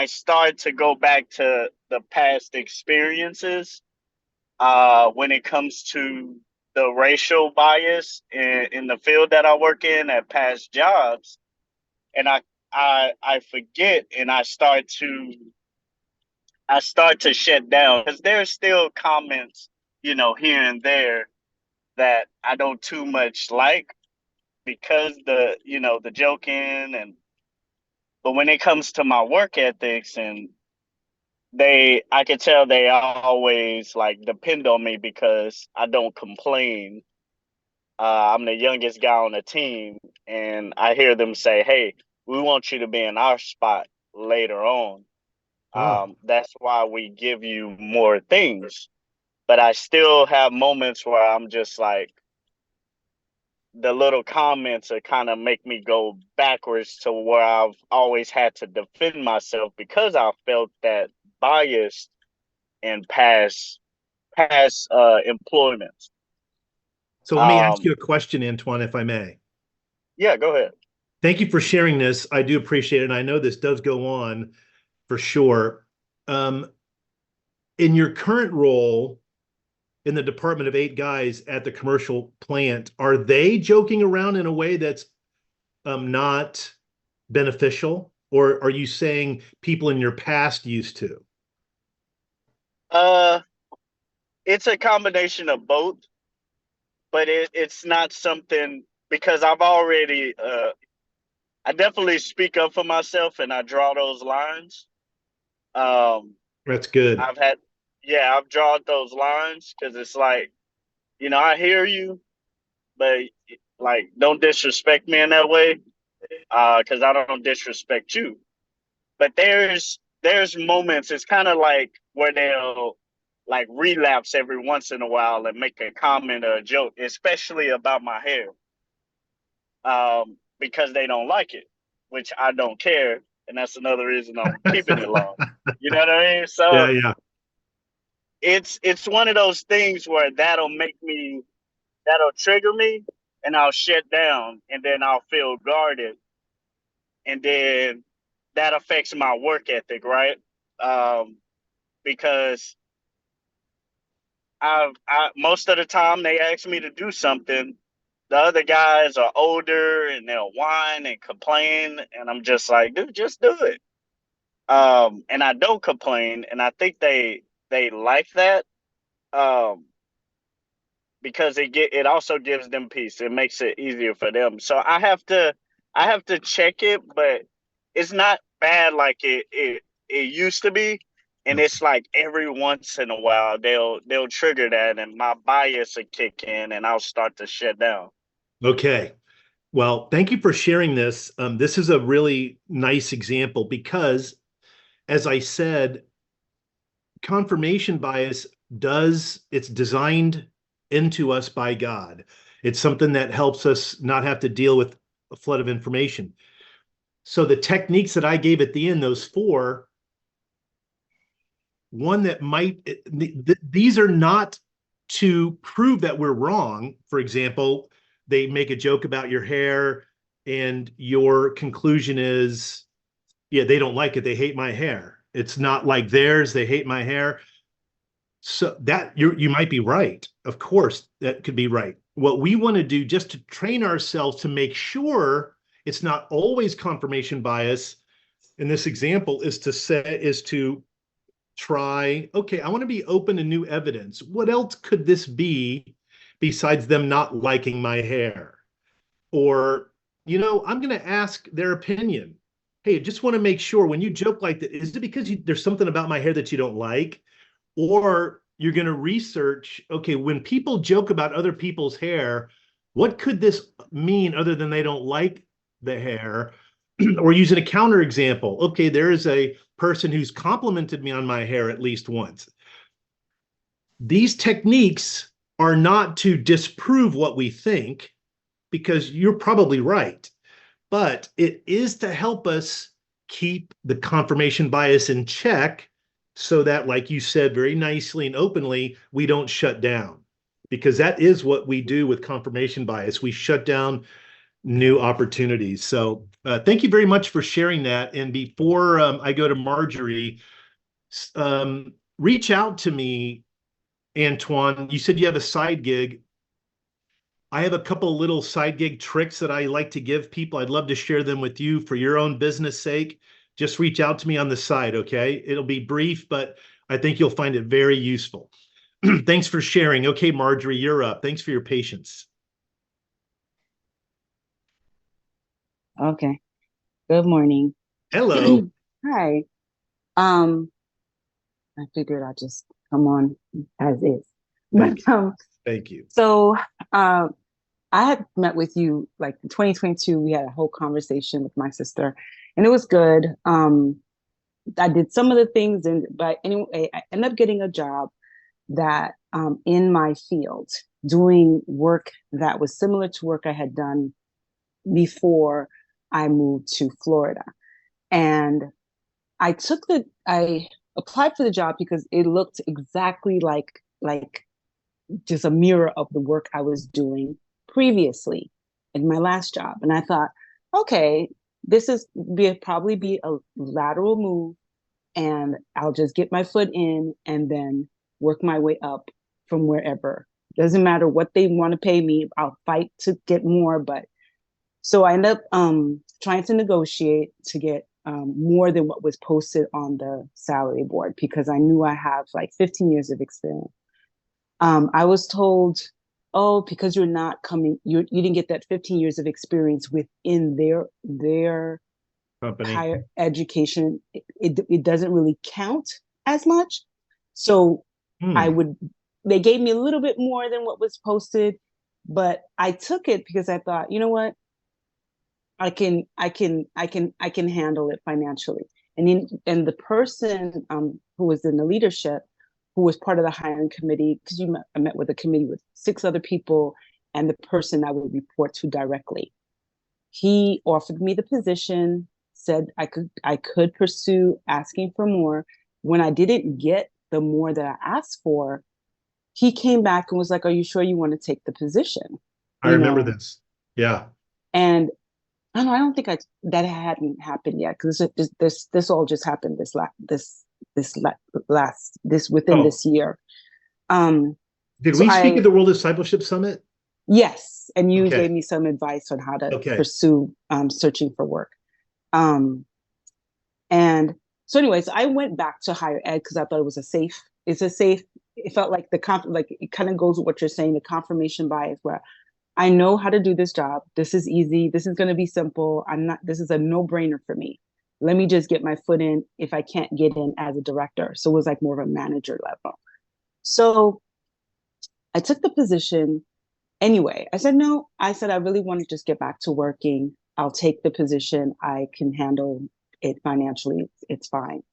L: start to go back to the past experiences when it comes to the racial bias in the field that I work in at past jobs, and I forget, and I start to shut down because there's still comments, here and there that I don't too much like because the joking but when it comes to my work ethics and I could tell they always like depend on me because I don't complain. I'm the youngest guy on the team, and I hear them say, "Hey, we want you to be in our spot later on. That's why we give you more things." But I still have moments where I'm just like, the little comments are kind of make me go backwards to where I've always had to defend myself because I felt that bias in past employments.
A: So let me ask you a question, Antoine, if I may.
L: Yeah, go ahead.
A: Thank you for sharing this. I do appreciate it. And I know this does go on for sure. In your current role in the department of 8 guys at the commercial plant, are they joking around in a way that's not beneficial? Or are you saying people in your past used to?
L: It's a combination of both, but it's not something because I've already I definitely speak up for myself and I draw those lines.
A: That's good.
L: I've drawn those lines because it's like, I hear you, but like, don't disrespect me in that way, because I don't disrespect you. But there's moments, it's kind of like where they'll like relapse every once in a while and make a comment or a joke, especially about my hair, because they don't like it, which I don't care. And that's another reason I'm keeping it long. You know what I mean? So
A: yeah.
L: It's one of those things where that'll trigger me and I'll shut down and then I'll feel guarded. And then that affects my work ethic, right? Because I most of the time they ask me to do something, the other guys are older and they'll whine and complain, and I'm just like, dude, just do it. And I don't complain, and I think they like that, because it also gives them peace. It makes it easier for them. So I have to check it, but it's not bad like it used to be. And it's like every once in a while they'll trigger that and my bias will kick in and I'll start to shut down.
A: Okay. Well, thank you for sharing this. This is a really nice example because, as I said, confirmation bias it's designed into us by God. It's something that helps us not have to deal with a flood of information. So the techniques that I gave at the end, those 4, one that these are not to prove that we're wrong. For example, they make a joke about your hair and your conclusion is, yeah, they don't like it. They hate my hair. It's not like theirs. They hate my hair. So that you might be right. Of course, that could be right. What we want to do just to train ourselves to make sure it's not always confirmation bias in this example is to try, okay, I want to be open to new evidence. What else could this be besides them not liking my hair? Or, I'm going to ask their opinion. Hey, I just want to make sure when you joke like that, is it because there's something about my hair that you don't like? Or you're going to research, okay, when people joke about other people's hair, what could this mean other than they don't like the hair? Or using a counter example, okay, there is a person who's complimented me on my hair at least once. These techniques are not to disprove what we think, because you're probably right, but it is to help us keep the confirmation bias in check so that, like you said very nicely and openly, we don't shut down. Because that is what we do with confirmation bias. We shut down new opportunities. So thank you very much for sharing that. And before I go to Marjorie, reach out to me, Antoine. You said you have a side gig. I have a couple little side gig tricks that I like to give people. I'd love to share them with you for your own business sake. Just reach out to me on the side, okay? It'll be brief, but I think you'll find it very useful. Thanks for sharing. Okay, Marjorie, you're up. Thanks for your patience.
K: Okay. Good morning.
A: Hello.
K: Hi. I figured I'd just come on as is.
A: Thank you.
K: So I had met with you like in 2022. We had a whole conversation with my sister, and it was good. I did some of the things, but anyway, I ended up getting a job that in my field, doing work that was similar to work I had done before I moved to Florida. And I applied for the job because it looked exactly like just a mirror of the work I was doing previously in my last job. And I thought, okay, this is probably be a lateral move, and I'll just get my foot in and then work my way up from wherever. Doesn't matter what they want to pay me, I'll fight to get more. But so I ended up trying to negotiate to get more than what was posted on the salary board, because I knew I have like 15 years of experience. I was told, oh, because you're not coming, you didn't get that 15 years of experience within their
A: company,
K: higher education, it doesn't really count as much. So they gave me a little bit more than what was posted, but I took it because I thought, you know what, I can handle it financially. And the person who was in the leadership, who was part of the hiring committee, because I met with a committee with 6 other people and the person I would report to directly. He offered me the position, said I could pursue asking for more. When I didn't get the more that I asked for, he came back and was like, "Are you sure you want to take the position?"
A: I remember this. Yeah.
K: And I don't think that hadn't happened yet, because this all just happened within this year.
A: Did we speak at the World Discipleship Summit?
K: Yes, and you gave me some advice on how to pursue searching for work. And so anyways, I went back to higher ed because I thought it felt like it kind of goes with what you're saying, the confirmation bias, where I know how to do this job. This is easy. This is going to be simple. This is a no-brainer for me. Let me just get my foot in if I can't get in as a director. So it was like more of a manager level. So I took the position anyway. I said, no, I really want to just get back to working. I'll take the position. I can handle it financially. It's fine.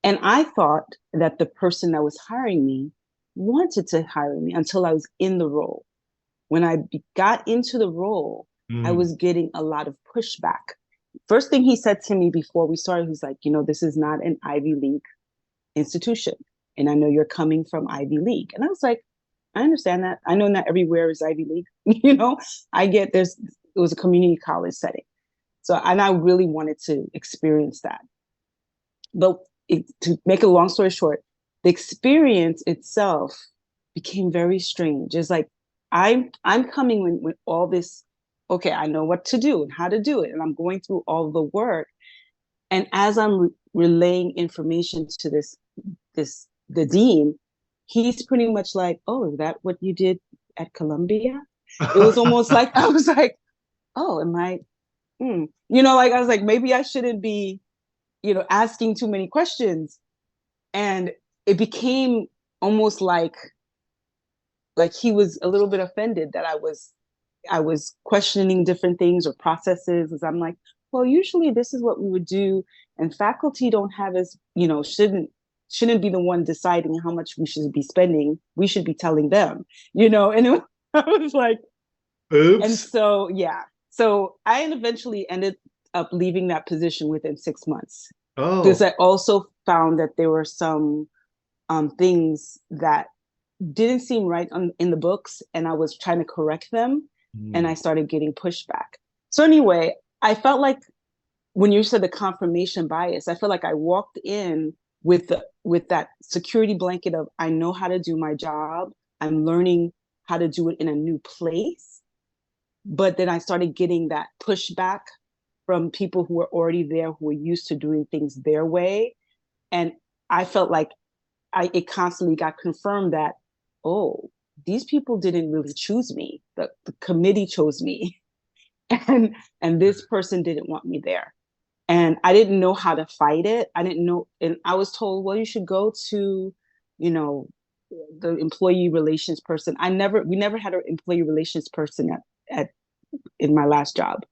K: And I thought that the person that was hiring me wanted to hire me until I was in the role. When I got into the role, I was getting a lot of pushback. First thing he said to me before we started, he's like, this is not an Ivy League institution. And I know you're coming from Ivy League. And I was like, I understand that. I know not everywhere is Ivy League. I get it was a community college setting. So, and I really wanted to experience that. But to make a long story short, the experience itself became very strange. It's like, I'm coming with all this, okay, I know what to do and how to do it. And I'm going through all the work. And as I'm relaying information to the dean, he's pretty much like, oh, is that what you did at Columbia? It was almost like, I was like, oh, am I, I was like, maybe I shouldn't be, asking too many questions. And it became almost like he was a little bit offended that I was questioning different things or processes. As I'm like, well, usually this is what we would do. And faculty don't have shouldn't be the one deciding how much we should be spending. We should be telling them, and I was like, oops. And so, yeah. So I eventually ended up leaving that position within 6 months.
A: Oh,
K: Because I also found that there were some things that didn't seem right in the books, and I was trying to correct them, and I started getting pushback. So anyway, I felt like when you said the confirmation bias, I feel like I walked in with that security blanket of, I know how to do my job. I'm learning how to do it in a new place. But then I started getting that pushback from people who were already there, who were used to doing things their way. And I felt like it constantly got confirmed that, oh, these people didn't really choose me. The committee chose me. And this person didn't want me there. And I didn't know how to fight it. I didn't know. And I was told, well, you should go to, the employee relations person. We never had an employee relations person in my last job.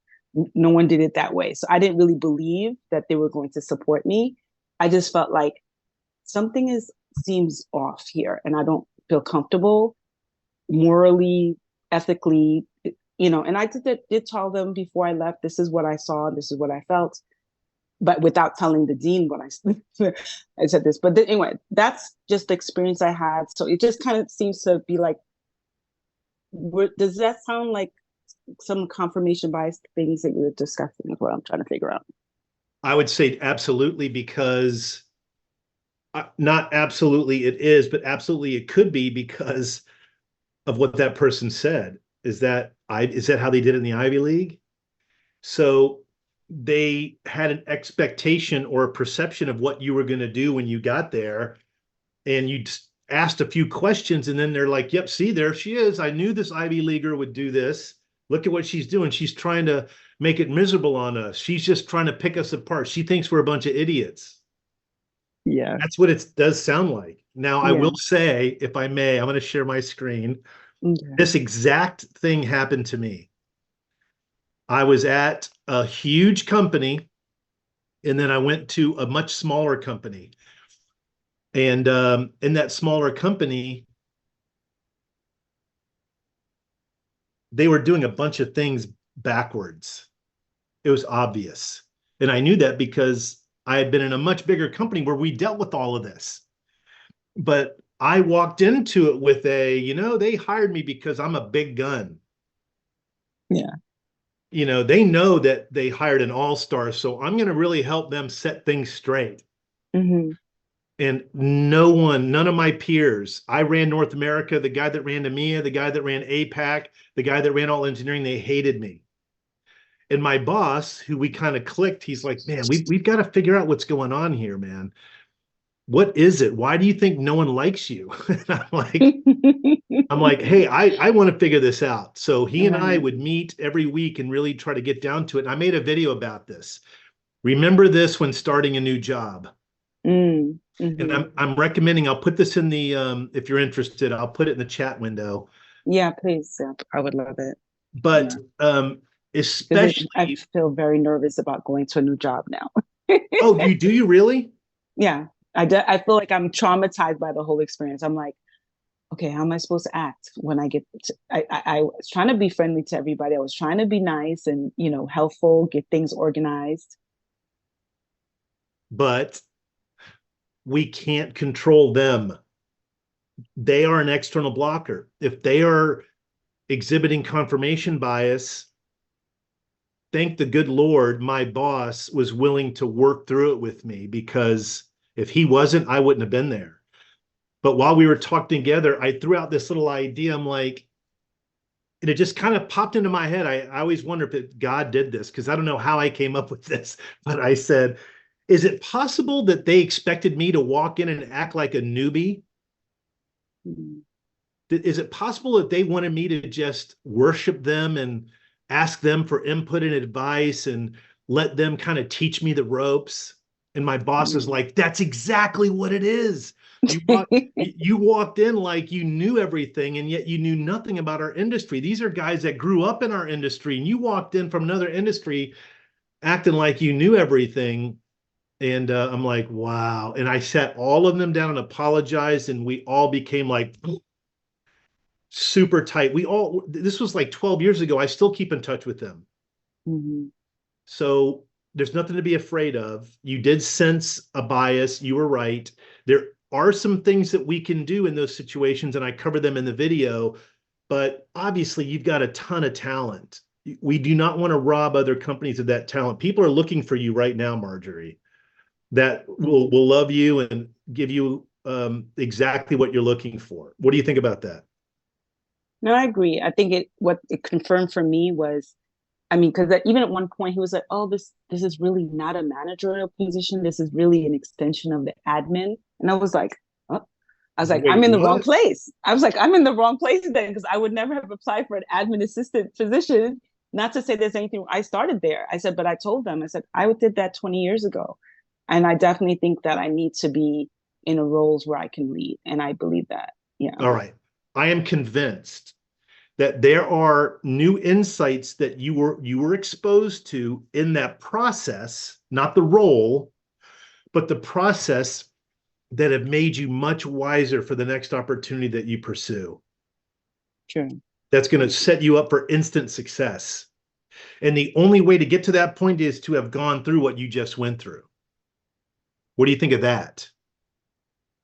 K: No one did it that way. So I didn't really believe that they were going to support me. I just felt like something seems off here, and I don't feel comfortable morally, ethically, and I did tell them before I left, this is what I saw, this is what I felt, but without telling the dean what I said this. But anyway, that's just the experience I had. So it just kind of seems to be like, does that sound like some confirmation bias things that you were discussing is what I'm trying to figure out?
A: I would say absolutely, because not absolutely it is, but absolutely it could be because of what that person said. Is that how they did it in the Ivy League? So they had an expectation or a perception of what you were going to do when you got there, and you asked a few questions, and then they're like, yep, see, there she is. I knew this Ivy Leaguer would do this. Look at what she's doing. She's trying to make it miserable on us. She's just trying to pick us apart. She thinks we're a bunch of idiots.
K: Yeah.
A: That's what it does sound like. Now, I will say, if I may, I'm going to share my screen.
K: Okay.
A: This exact thing happened to me. I was at a huge company, and then I went to a much smaller company. And in that smaller company, they were doing a bunch of things backwards. It was obvious. And I knew that because I had been in a much bigger company where we dealt with all of this. But I walked into it with they hired me because I'm a big gun.
K: Yeah.
A: They know that they hired an all-star, so I'm going to really help them set things straight.
K: Mm-hmm.
A: And none of my peers, I ran North America, the guy that ran EMEA, the guy that ran APAC, the guy that ran all engineering, they hated me. And my boss, who we kind of clicked, he's like, man, we've got to figure out what's going on here, man. What is it? Why do you think no one likes you? And I'm like, hey, I want to figure this out. So he and I would meet every week and really try to get down to it. And I made a video about this. Remember this when starting a new job.
K: Mm-hmm.
A: And I'm recommending, I'll put this in the, if you're interested, I'll put it in the chat window.
K: Yeah, please. Yeah, I would love it.
A: But especially,
K: I feel very nervous about going to a new job now.
A: Oh, do you really?
K: Yeah, I feel like I'm traumatized by the whole experience. I'm like, okay, how am I supposed to act when I get I was trying to be friendly to everybody. I was trying to be nice and, helpful, get things organized.
A: But we can't control them. They are an external blocker. If they are exhibiting confirmation bias, thank the good Lord, my boss was willing to work through it with me, because if he wasn't, I wouldn't have been there. But while we were talking together, I threw out this little idea. I'm like, and it just kind of popped into my head. I always wonder if God did this, because I don't know how I came up with this. But I said, is it possible that they expected me to walk in and act like a newbie?
K: Mm-hmm.
A: Is it possible that they wanted me to just worship them and ask them for input and advice and let them kind of teach me the ropes? And my boss is like, that's exactly what it is. You walked in like you knew everything, and yet you knew nothing about our industry. These are guys that grew up in our industry, and you walked in from another industry acting like you knew everything. And I'm like, wow. And I sat all of them down and apologized, and we all became like super tight. This was like 12 years ago. I still keep in touch with them.
K: Mm-hmm.
A: So There's nothing to be afraid of. You did sense a bias. You were right. There are some things that we can do in those situations, and I cover them in the video, but obviously you've got a ton of talent. We do not want to rob other companies of that talent. People are looking for you right now, Marjorie, that will love you and give you exactly what you're looking for. What do you think about that?
K: No, I agree. I think what it confirmed for me was, I mean, because even at one point he was like, "Oh, this is really not a managerial position. This is really an extension of the admin." And I was like, "Oh," I was like,
A: Wait,
K: "I'm in the wrong
A: what?
K: place." I was like, "I'm in the wrong place then," because I would never have applied for an admin assistant position. Not to say there's anything. I started there. I said, but I told them, I said, I did that 20 years ago, and I definitely think that I need to be in a roles where I can lead, and I believe that. Yeah.
A: All right. I am convinced that there are new insights that you were exposed to in that process, not the role, but the process, that have made you much wiser for the next opportunity that you pursue.
K: Sure.
A: That's going to set you up for instant success. And the only way to get to that point is to have gone through what you just went through. What do you think of that?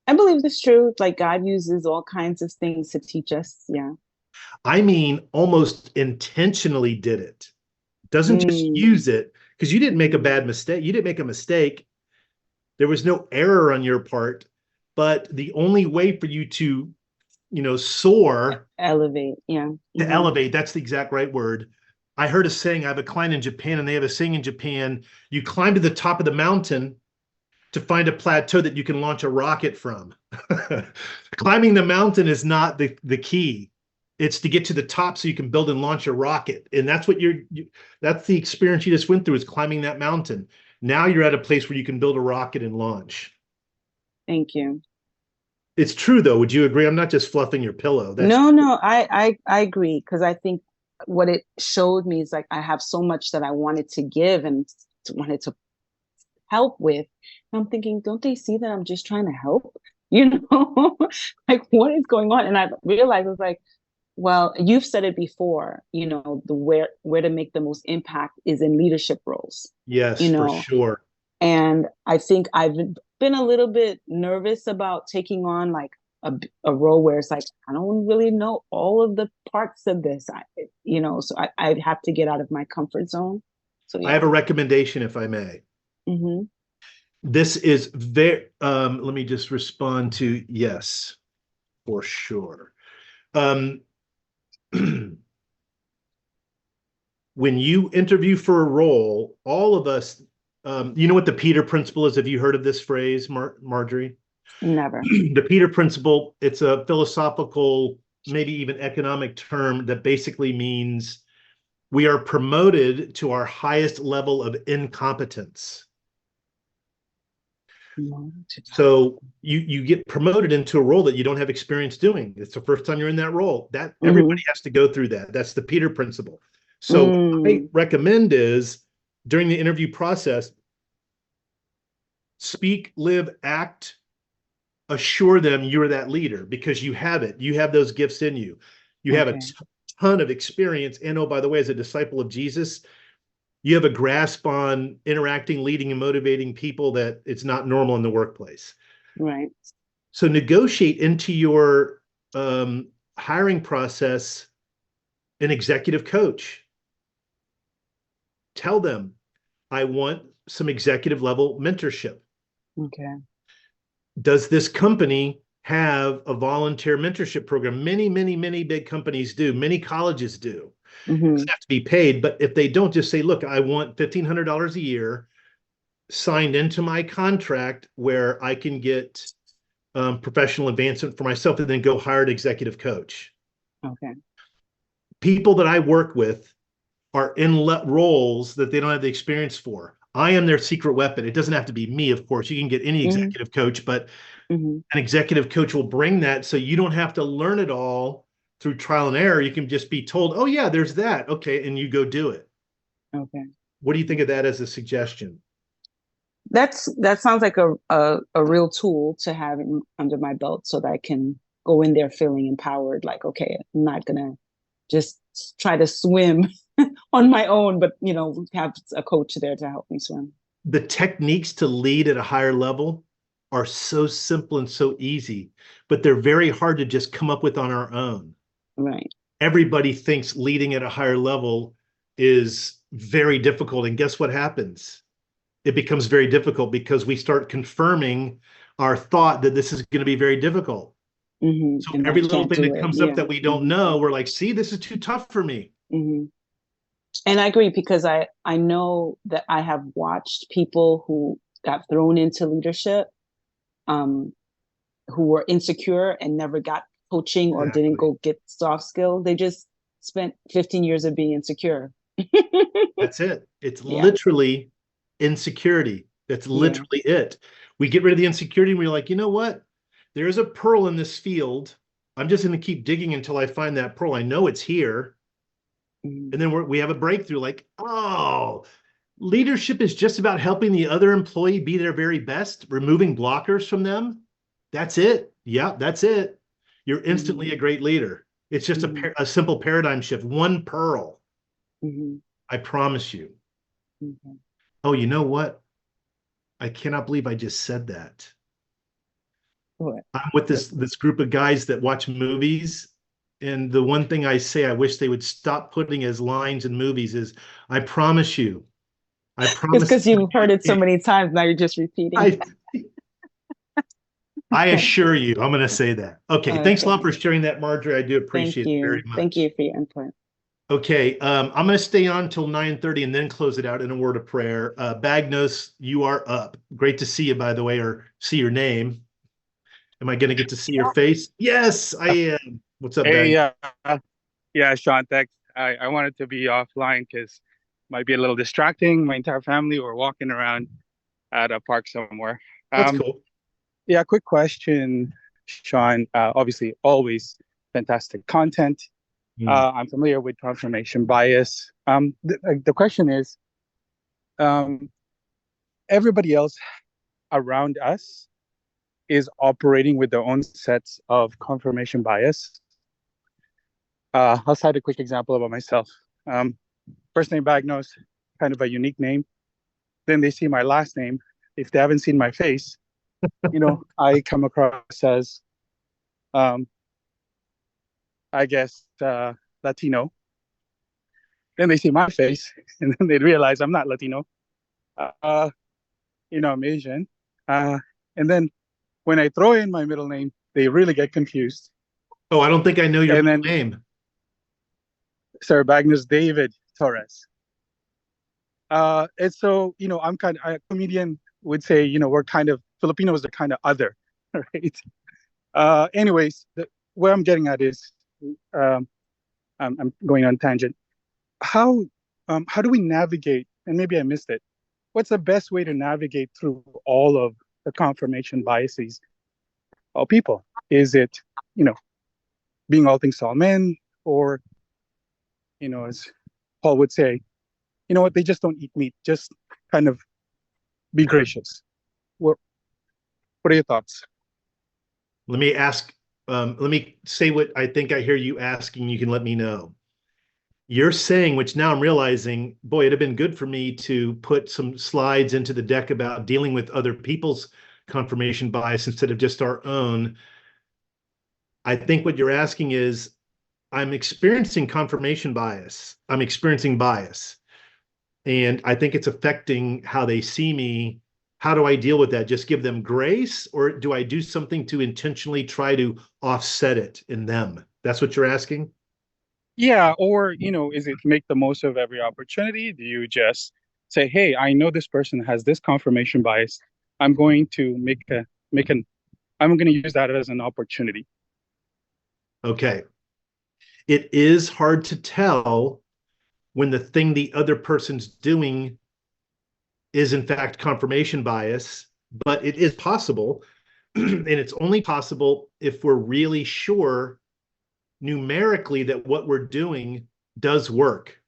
K: I believe it's true. Like God uses all kinds of things to teach us. Yeah.
A: I mean, almost intentionally did it. Doesn't just use it, because you didn't make a bad mistake. You didn't make a mistake. There was no error on your part, but the only way for you to, soar,
K: elevate. Yeah.
A: To elevate, that's the exact right word. I heard a saying, I have a client in Japan, and they have a saying in Japan, you climb to the top of the mountain to find a plateau that you can launch a rocket from. Climbing the mountain is not the key. It's to get to the top so you can build and launch a rocket. And that's what that's the experience you just went through, is climbing that mountain. Now you're at a place where you can build a rocket and launch.
K: Thank you.
A: It's true, though. Would you agree? I'm not just fluffing your pillow.
K: No, I agree, because I think what it showed me is like I have so much that I wanted to give and wanted to help with. And I'm thinking, don't they see that I'm just trying to help? Like what is going on? And I realized, I was like, well, you've said it before, the where to make the most impact is in leadership roles.
A: Yes, for sure.
K: And I think I've been a little bit nervous about taking on like a role where it's like, I don't really know all of the parts of this, so I'd have to get out of my comfort zone. So yeah.
A: I have a recommendation, if I may.
K: Mm-hmm.
A: This is very, let me just respond to yes, for sure. When you interview for a role, all of us, you know what the Peter Principle is? Have you heard of this phrase, Marjorie?
K: Never.
A: The Peter Principle, it's a philosophical, maybe even economic term that basically means we are promoted to our highest level of incompetence. So you get promoted into a role that you don't have experience doing. It's the first time you're in that role. That everybody has to go through that. That's the Peter Principle. So what I recommend is, during the interview process, speak, live, act, assure them you're that leader, because you have it. You have those gifts in you. You have a ton of experience. And oh, by the way, as a disciple of Jesus, you have a grasp on interacting, leading, and motivating people that it's not normal in the workplace.
K: Right.
A: So negotiate into your hiring process an executive coach. Tell them, I want some executive level mentorship.
K: Okay. Does
A: this company have a volunteer mentorship program? Many, many, many big companies do. Many colleges do. It doesn't have to be paid, but if they don't, just say, look, I want $1,500 a year signed into my contract where I can get professional advancement for myself, and then go hire an executive coach.
K: Okay.
A: People that I work with are in roles that they don't have the experience for. I am their secret weapon. It doesn't have to be me, of course. You can get any executive coach, but an executive coach will bring that, so you don't have to learn it all through trial and error. You can just be told, oh yeah, there's that. Okay. And you go do it.
K: Okay.
A: What do you think of that as a suggestion?
K: That sounds like a real tool to have under my belt, so that I can go in there feeling empowered. Like, okay, I'm not going to just try to swim on my own, but you know, have a coach there to help me swim.
A: The techniques to lead at a higher level are so simple and so easy, but they're very hard to just come up with on our own.
K: Right.
A: Everybody thinks leading at a higher level is very difficult. And guess what happens? It becomes very difficult because we start confirming our thought that this is going to be very difficult.
K: Mm-hmm.
A: So
K: And I
A: every little
K: can't
A: thing
K: do
A: that
K: it.
A: comes
K: Yeah.
A: up that we don't know, we're like, see, this is too tough for me.
K: Mm-hmm. And I agree, because I know that I have watched people who got thrown into leadership, who were insecure and never got coaching or didn't go get soft skills. They just spent 15 years of being insecure.
A: That's it. It's
K: Yeah.
A: literally insecurity. That's literally it. We get rid of the insecurity and we're like, you know what? There's a pearl in this field. I'm just going to keep digging until I find that pearl. I know it's here.
K: Mm-hmm.
A: And then we have a breakthrough like, oh, leadership is just about helping the other employee be their very best, removing blockers from them. That's it. Yeah, that's it. You're instantly a great leader. It's just a simple paradigm shift. One pearl.
K: Mm-hmm.
A: I promise you.
K: Mm-hmm.
A: Oh, you know what? I cannot believe I just said that.
K: What?
A: I'm with this group of guys that watch movies. And the one thing I say I wish they would stop putting as lines in movies is, I promise you. I promise.
K: It's because you've heard it so many times. Now you're just repeating.
A: I assure you, I'm going to say that. Okay. Thanks a lot
K: Okay.
A: for sharing that, Marjorie. I do appreciate
K: Thank
A: it
K: you.
A: very much.
K: Thank you for your input.
A: Okay. I'm going to stay on until 9:30 and then close it out in a word of prayer. Bagnos, you are up. Great to see you, by the way, or see your name. Am I going to get to see your face? Yes, I am. What's up,
M: Hey,
A: Bag?
M: yeah, Sean, thanks. I wanted to be offline because it might be a little distracting. My entire family were walking around at a park somewhere.
A: That's cool.
M: Yeah, quick question, Sean. Obviously, always fantastic content. I'm familiar with confirmation bias. The question is, everybody else around us is operating with their own sets of confirmation bias. I'll cite a quick example about myself. First name Bagnos, kind of a unique name. Then they see my last name. If they haven't seen my face, you know, I come across as, I guess, Latino. Then they see my face, and then they realize I'm not Latino. You know, I'm Asian. And then when I throw in my middle name, they really get confused.
A: Oh, I don't think I know your name.
M: Sir Bagnos David Torres. And so, you know, I'm kind of, a comedian would say, you know, we're kind of, Filipinos are kind of other, right? Anyways, where I'm getting at is, I'm going on tangent. How do we navigate, and maybe I missed it, what's the best way to navigate through all of the confirmation biases of people? Is it, you know, being all things to all men, or, you know, as Paul would say, you know what, they just don't eat meat, just kind of be gracious. What are your thoughts?
A: Let me ask, let me say what I think I hear you asking. You can let me know. You're saying, which now I'm realizing, boy, it'd have been good for me to put some slides into the deck about dealing with other people's confirmation bias instead of just our own. I think what you're asking is, I'm experiencing confirmation bias. I'm experiencing bias. And I think it's affecting how they see me. How do I deal with that? Just give them grace, or do I do something to intentionally try to offset it in them? That's what you're asking?
M: Yeah, or, you know, is it make the most of every opportunity? Do you just say, hey, I know this person has this confirmation bias. I'm going to I'm going to use that as an opportunity.
A: Okay. It is hard to tell when the thing the other person's doing is in fact confirmation bias, but it is possible. And it's only possible if we're really sure numerically that what we're doing does work,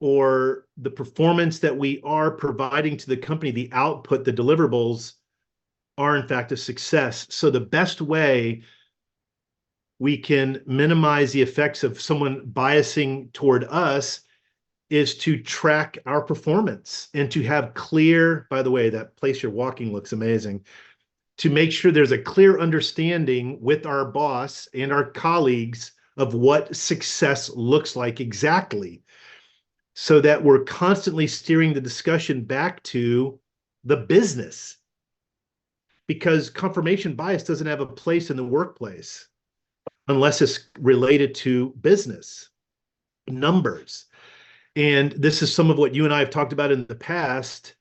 A: or the performance that we are providing to the company, the output, the deliverables are in fact a success. So the best way we can minimize the effects of someone biasing toward us is to track our performance and to have clear, by the way, that place you're walking looks amazing, to make sure there's a clear understanding with our boss and our colleagues of what success looks like exactly, so that we're constantly steering the discussion back to the business. Because confirmation bias doesn't have a place in the workplace unless it's related to business, numbers. And this is some of what you and I have talked about in the past.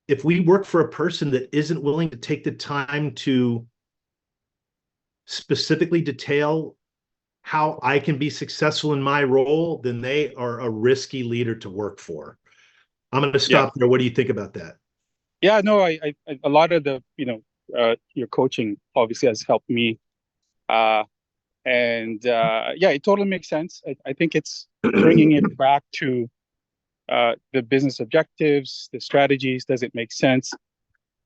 A: If we work for a person that isn't willing to take the time to specifically detail how I can be successful in my role, then they are a risky leader to work for. I'm going to stop there. What do you think about that?
M: Yeah, no, I a lot of the, your coaching obviously has helped me. Yeah, it totally makes sense. I think it's bringing it back to the business objectives, the strategies. Does it make sense?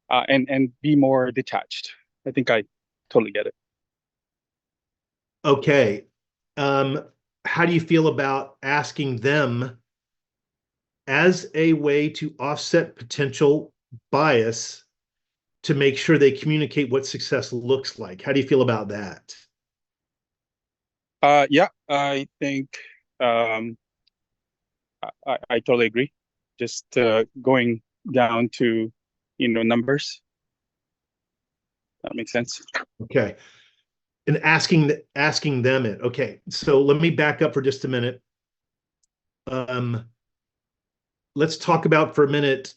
M: And be more detached. I think I totally get it.
A: Okay. How do you feel about asking them as a way to offset potential bias to make sure they communicate what success looks like? How do you feel about that?
M: Yeah, I think I totally agree. Just going down to numbers. That makes sense.
A: Okay. And asking them it. Okay. So let me back up for just a minute. Let's talk about for a minute,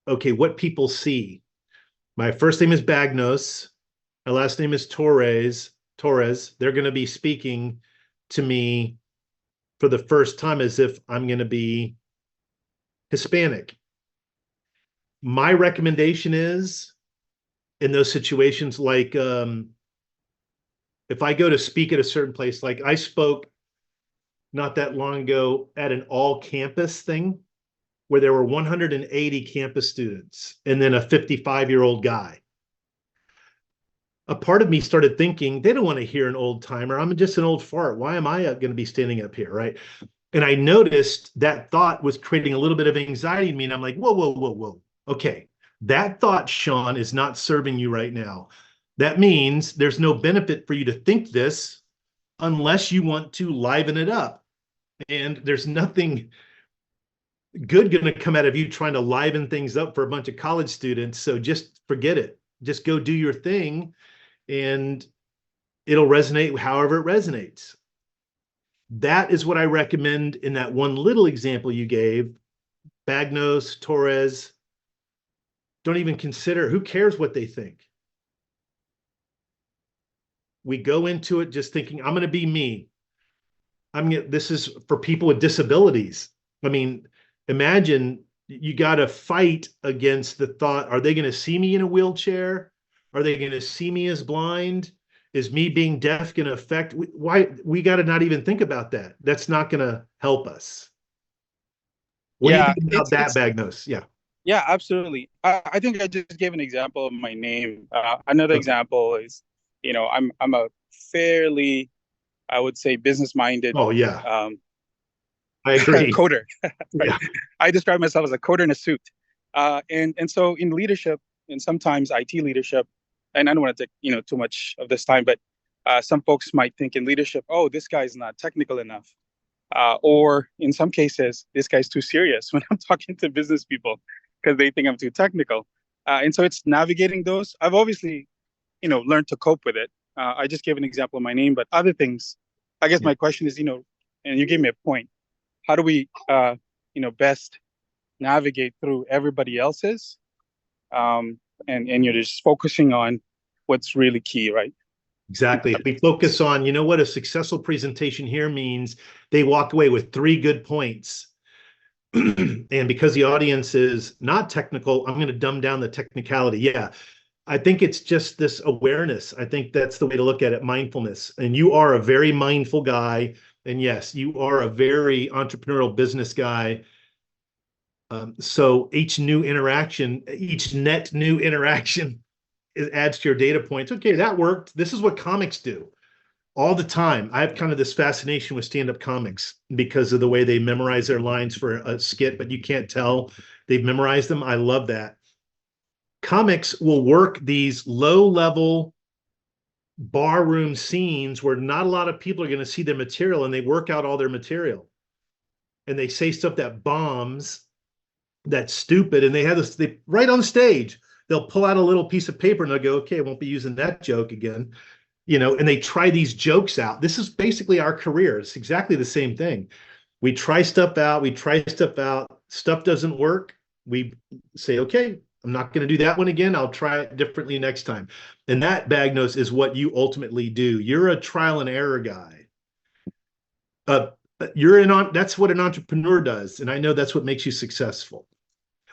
A: okay, what people see. My first name is Bagnos. My last name is Torres. They're going to be speaking to me for the first time as if I'm going to be Hispanic. My recommendation is, in those situations, like if I go to speak at a certain place, like I spoke not that long ago at an all-campus thing where there were 180 campus students and then a 55-year-old guy. A part of me started thinking, they don't want to hear an old timer. I'm just an old fart. Why am I going to be standing up here, right? And I noticed that thought was creating a little bit of anxiety in me. And I'm like, whoa. Okay, that thought, Sean, is not serving you right now. That means there's no benefit for you to think this unless you want to liven it up. And there's nothing good going to come out of you trying to liven things up for a bunch of college students. So just forget it. Just go do your thing and it'll resonate however it resonates. That is what I recommend in that one little example you gave. Bagnos, Torres, don't even consider, who cares what they think? We go into it just thinking, I'm going to be me. This is for people with disabilities. I mean, imagine you got to fight against the thought, are they going to see me in a wheelchair? Are they going to see me as blind? Is me being deaf going to affect? Why we got to not even think about that. That's not going to help us. What do you think about that, Bagnos? Yeah.
M: Yeah, absolutely. I think I just gave an example of my name. Another example is, I'm a fairly, I would say, business-minded.
A: Oh yeah. I agree.
M: Coder. Right?
A: Yeah.
M: I describe myself as a coder in a suit. And so in leadership, and sometimes IT leadership, and I don't want to take too much of this time, but some folks might think in leadership, oh, this guy's not technical enough. Or in some cases, this guy's too serious when I'm talking to business people because they think I'm too technical. And so it's navigating those. I've obviously, learned to cope with it. I just gave an example of my name, but other things, I guess my question is, and you gave me a point. How do we, best navigate through everybody else's? And you're just focusing on what's really key, right?
A: Exactly. If we focus on, what a successful presentation here means, they walk away with 3 good points. And because the audience is not technical, I'm going to dumb down the technicality. Yeah. I think it's just this awareness. I think that's the way to look at it, mindfulness. And you are a very mindful guy. And yes, you are a very entrepreneurial business guy. So each net new interaction, it adds to your data points. Okay, that worked. This is what comics do. all the time. I have kind of this fascination with stand-up comics because of the way they memorize their lines for a skit, but you can't tell they've memorized them. I love that. Comics will work these low-level barroom scenes where not a lot of people are going to see their material, and they work out all their material. And they say stuff that bombs, that's stupid, and they have this, they right on stage, they'll pull out a little piece of paper and they'll go, okay, I won't be using that joke again. You know, and they try these jokes out. This is basically our career. It's exactly the same thing. We try stuff out. Stuff doesn't work. We say, okay, I'm not going to do that one again. I'll try it differently next time. And that, Bagnos, is what you ultimately do. You're a trial and error guy. That's what an entrepreneur does. And I know that's what makes you successful.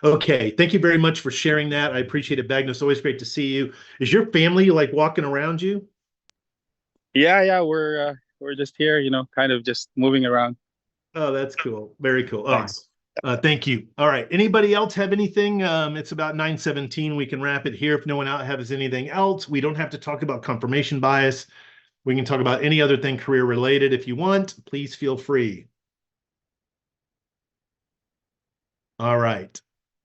A: Okay. Thank you very much for sharing that. I appreciate it, Bagnos. Always great to see you. Is your family like walking around you?
M: Yeah, we're just here, kind of just moving around.
A: Oh, that's cool. Very cool. Thanks. Thank you. All right. Anybody else have anything? It's about 9:17. We can wrap it here. If no one out has anything else, we don't have to talk about confirmation bias. We can talk about any other thing career related. If you want, please feel free. All right.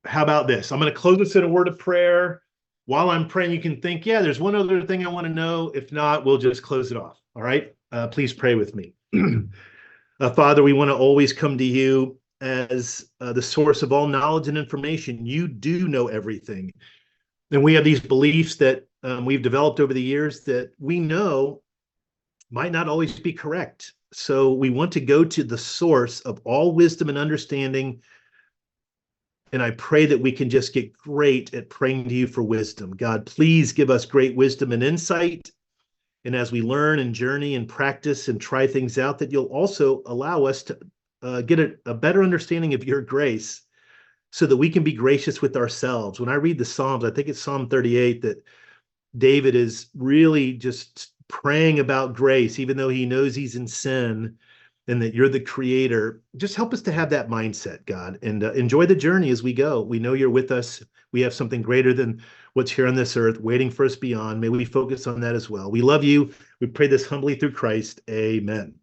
A: How about this? I'm going to close this in a word of prayer. While I'm praying, you can think, yeah, there's one other thing I want to know. If not, we'll just close it off. All right. Please pray with me. Father, we want to always come to you as the source of all knowledge and information. You do know everything. And we have these beliefs that we've developed over the years that we know might not always be correct. So we want to go to the source of all wisdom and understanding. And I pray that we can just get great at praying to you for wisdom. God, please give us great wisdom and insight. And as we learn and journey and practice and try things out, that you'll also allow us to get a better understanding of your grace so that we can be gracious with ourselves. When I read the Psalms, I think it's Psalm 38, that David is really just praying about grace, even though he knows he's in sin, and that you're the creator. Just help us to have that mindset, God, and enjoy the journey as we go. We know you're with us. We have something greater than what's here on this earth waiting for us beyond. May we focus on that as well. We love you. We pray this humbly through Christ. Amen.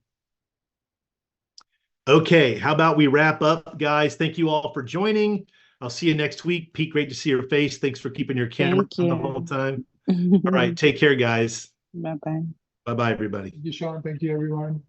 A: Okay, how about we wrap up, guys? Thank you all for joining. I'll see you next week. Pete, great to see your face. Thanks for keeping your camera on the whole time. All right, take care, guys.
K: Bye-bye.
A: Bye-bye, everybody.
N: Thank you, Sean. Thank you, everyone.